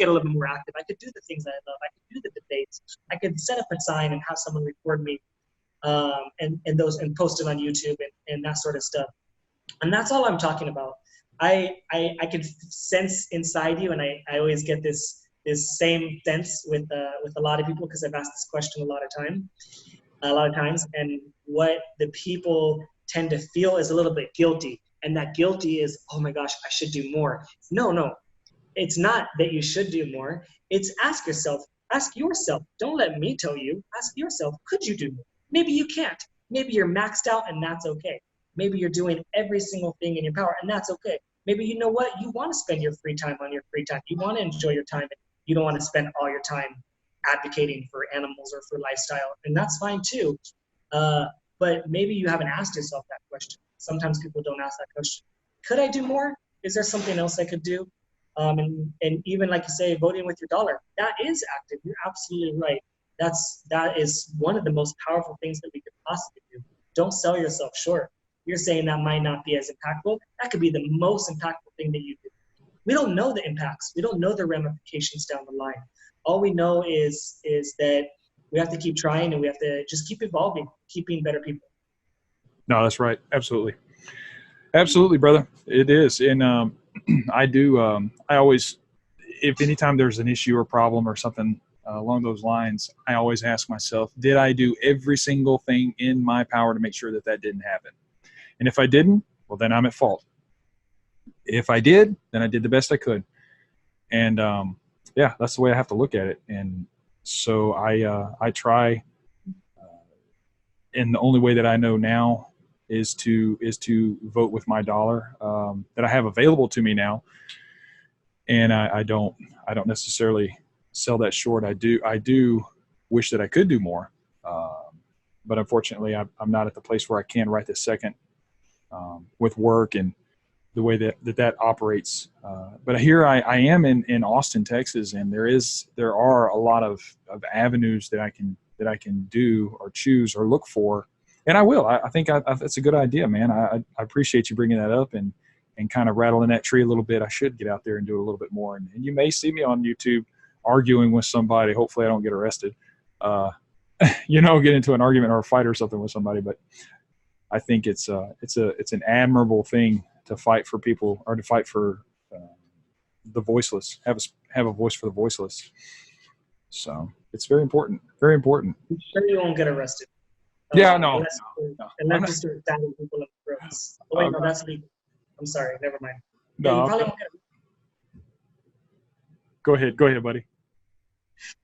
a little bit more active. I could do the things that I love. I could do the debates. I could set up a sign and have someone record me, and post it on YouTube and that sort of stuff. And that's all I'm talking about. I can sense inside you, and I always get this same sense with a lot of people, because I've asked this question a lot of times, and what the people tend to feel is a little bit guilty, and that guilty is, oh my gosh, I should do more. No, it's not that you should do more. It's ask yourself. Don't let me tell you. Ask yourself, could you do more? Maybe you can't. Maybe you're maxed out, and that's okay. Maybe you're doing every single thing in your power, and that's okay. Maybe, you know what, you want to spend your free time on your free time. You want to enjoy your time, and you don't want to spend all your time advocating for animals or for lifestyle, and that's fine too. But maybe you haven't asked yourself that question. Sometimes people don't ask that question. Could I do more? Is there something else I could do? And even, like you say, voting with your dollar, that is active. You're absolutely right. That is one of the most powerful things that we could possibly do. Don't sell yourself short. You're saying that might not be as impactful. That could be the most impactful thing that you do. We don't know the impacts. We don't know the ramifications down the line. All we know is that we have to keep trying, and we have to just keep evolving, keep being better people. No, that's right. Absolutely, brother. It is. And I do. I always, if anytime there's an issue or problem or something along those lines, I always ask myself, did I do every single thing in my power to make sure that didn't happen? And if I didn't, well, then I'm at fault. If I did, then I did the best I could. And yeah, that's the way I have to look at it. And so I try, and the only way that I know now is to vote with my dollar that I have available to me now. And I don't necessarily sell that short. I do wish that I could do more, but unfortunately, I'm not at the place where I can right this second with work and the way that operates. But here I am in Austin, Texas, and there are a lot of avenues that I can do or choose or look for, and I will. I think that's a good idea, man. I appreciate you bringing that up and kind of rattling that tree a little bit. I should get out there and do a little bit more, and you may see me on YouTube arguing with somebody. Hopefully, I don't get arrested. Get into an argument or a fight or something with somebody, but I think it's an admirable thing to fight for people, or to fight for the voiceless. Have a voice for the voiceless. So it's very important. Very important. I'm sure you won't get arrested. Yeah, no. Unless you start stabbing people in the throats. Oh wait, no, that's legal. I'm sorry. Never mind. No. Yeah, you probably won't get. Go ahead, buddy.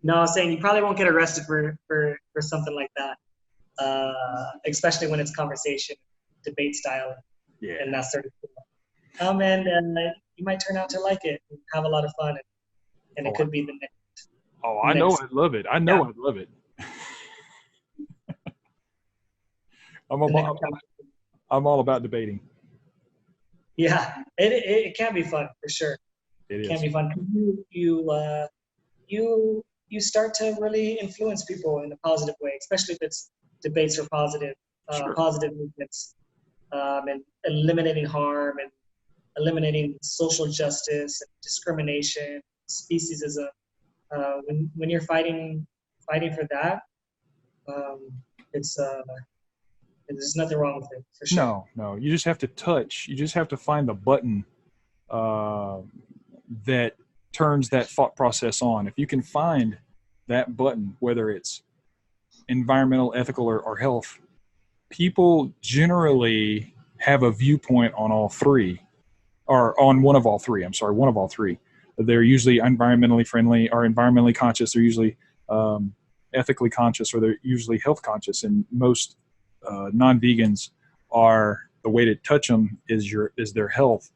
No, I was saying you probably won't get arrested for something like that. especially when it's conversation, debate style, Yeah. and that sort of thing. And you might turn out to like it and have a lot of fun, and it could be the next. Oh, I know I'd love it. I know I'd love it. I'm all about debating. Yeah, it can be fun for sure. It can is. be fun. You start to really influence people in a positive way, especially if it's debates for positive movements, and eliminating harm and eliminating social justice and discrimination, speciesism. When you're fighting for that, um, it's there's nothing wrong with it for sure. No. You just have to touch. You just have to find the button that turns that thought process on. If you can find that button, whether it's environmental, ethical, or health, people generally have a viewpoint on all three, or on one of all three. I'm sorry, one of all three. They're usually environmentally friendly or environmentally conscious. They're usually ethically conscious, or they're usually health conscious. And most non-vegans are, the way to touch them is their health.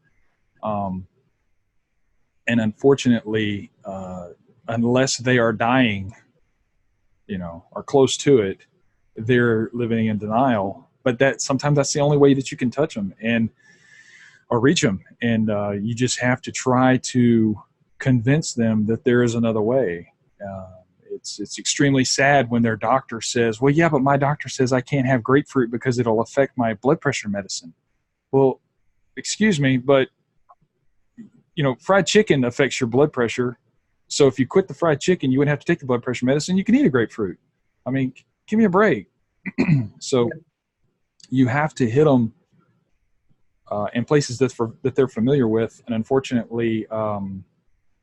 And unfortunately, unless they are dying, or close to it, they're living in denial. But sometimes that's the only way that you can touch them or reach them. And you just have to try to convince them that there is another way. It's extremely sad when their doctor says, well, yeah, but my doctor says I can't have grapefruit because it'll affect my blood pressure medicine. Well, excuse me, but fried chicken affects your blood pressure. So if you quit the fried chicken, you wouldn't have to take the blood pressure medicine. You can eat a grapefruit. I mean, give me a break. So you have to hit them in places that they're familiar with. And unfortunately,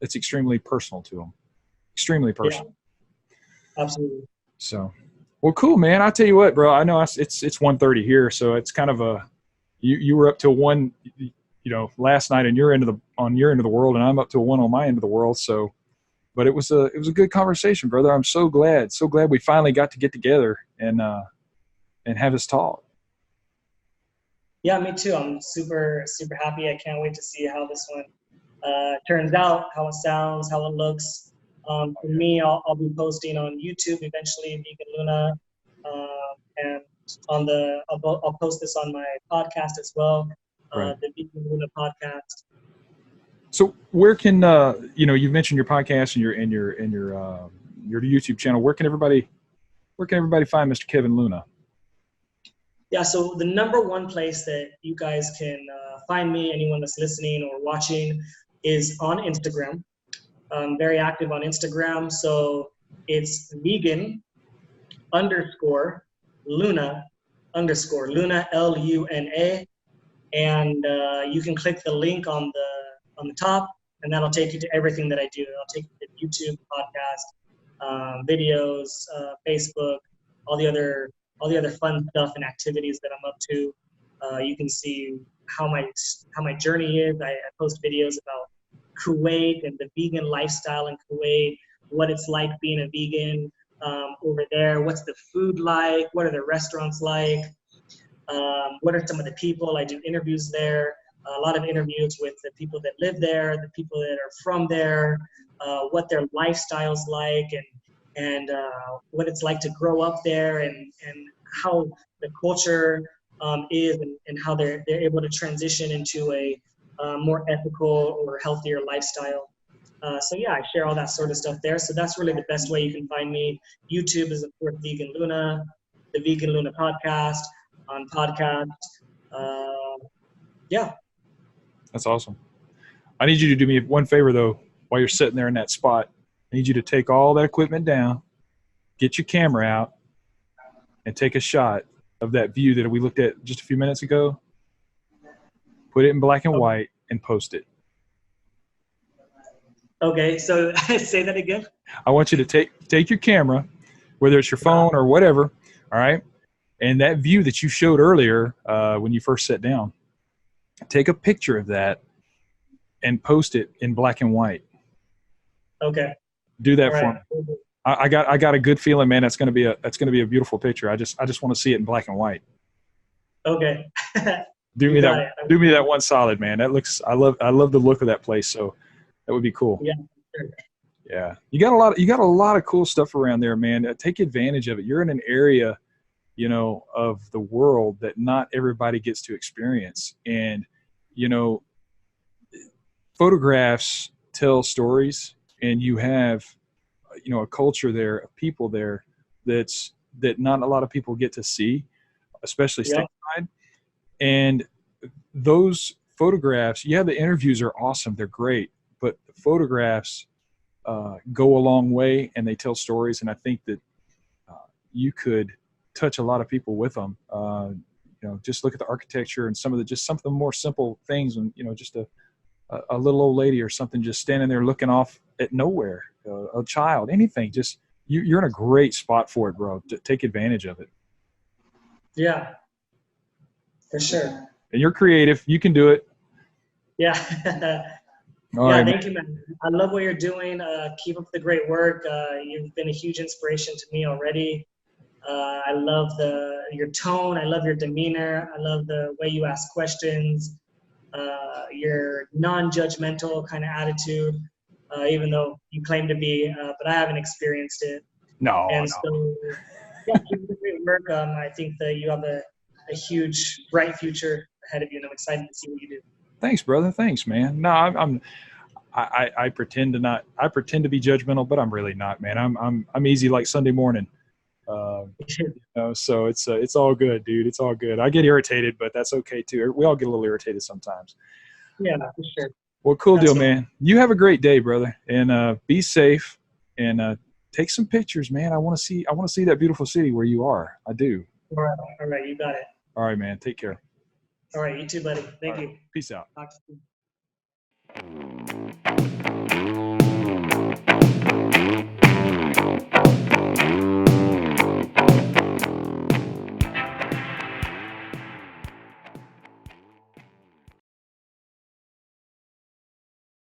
it's extremely personal to them. Extremely personal. Yeah, absolutely. So, well, cool, man. I'll tell you what, bro. I know it's 1:30 here, so it's kind of you were up till 1, last night on your end of the world, and I'm up to 1 on my end of the world. So, but it was a good conversation, brother. I'm so glad we finally got to get together and have this talk. Yeah, me too. I'm super, super happy. I can't wait to see how this one turns out, how it sounds, how it looks. For me, I'll be posting on YouTube eventually, Vegan Luna, and I'll post this on my podcast as well, Right. the Vegan Luna podcast. So where can you mentioned your podcast and your YouTube channel? Where can everybody find Mr. Kevin Luna? Yeah, so the number one place that you guys can find me, anyone that's listening or watching, is on Instagram. I'm very active on Instagram, so it's vegan _Luna Luna LUNA, and you can click the link on the top, and that'll take you to everything that I do. It'll take you to YouTube, podcast, videos, Facebook, all the other fun stuff and activities that I'm up to. You can see how my journey is. I post videos about Kuwait and the vegan lifestyle in Kuwait, what it's like being a vegan over there, what's the food like, what are the restaurants like, what are some of the people. I do interviews there, a lot of interviews with the people that live there, the people that are from there, what their lifestyle's like, and what it's like to grow up there, and how the culture is, and how they're able to transition into a more ethical or healthier lifestyle. So yeah, I share all that sort of stuff there. So that's really the best way you can find me. YouTube is, of course, Vegan Luna, the Vegan Luna podcast on podcast. Yeah. That's awesome. I need you to do me one favor, though, while you're sitting there in that spot. I need you to take all that equipment down, get your camera out, and take a shot of that view that we looked at just a few minutes ago. Put it in black and white and post it. Okay, so say that again. I want you to take your camera, whether it's your phone or whatever, all right? And that view that you showed earlier when you first sat down, take a picture of that and post it in black and white. Okay. Do that for me. I got a good feeling, man. That's gonna be a beautiful picture. I just want to see it in black and white. Okay. Do You me got that it. do me that one solid, man. That looks I love the look of that place. So that would be cool. Yeah. Sure. Yeah, you got a lot of cool stuff around there, man. Take advantage of it. You're in an area, you know, of the world that not everybody gets to experience, and you know, photographs tell stories, and you have, you know, a culture there, of people there that not a lot of people get to see, especially Yeah. stateside. And those photographs, yeah, the interviews are awesome, they're great, but the photographs go a long way, and they tell stories. And I think that you could touch a lot of people with them. You know, just look at the architecture and some of the just some of the more simple things, and you know, just a little old lady or something just standing there looking off at nowhere, a child, anything. Just you're in a great spot for it, bro. To take advantage of it. Yeah. For sure. And you're creative. You can do it. Yeah. All Yeah, right, thank man. you, man. I love what you're doing. Keep up the great work. You've been a huge inspiration to me already. I love your tone. I love your demeanor. I love the way you ask questions. Your non-judgmental kind of attitude, even though you claim to be, but I haven't experienced it. No, And no. so, yeah, keep up the great work. I think that you have a huge, bright future ahead of you, and I'm excited to see what you do. Thanks, brother. Thanks, man. No, I pretend to not. I pretend to be judgmental, but I'm really not, man. I'm easy like Sunday morning. You know, so it's all good, dude. It's all good. I get irritated, but that's okay too. We all get a little irritated sometimes. Yeah, for sure. Well, cool deal, That's normal. man. You have a great day, brother, and be safe, and take some pictures, man. I want to see that beautiful city where you are. I do. All right, you got it. All right, man. Take care. All right, you too, buddy. All Thank right. you. Peace out. Talk to you.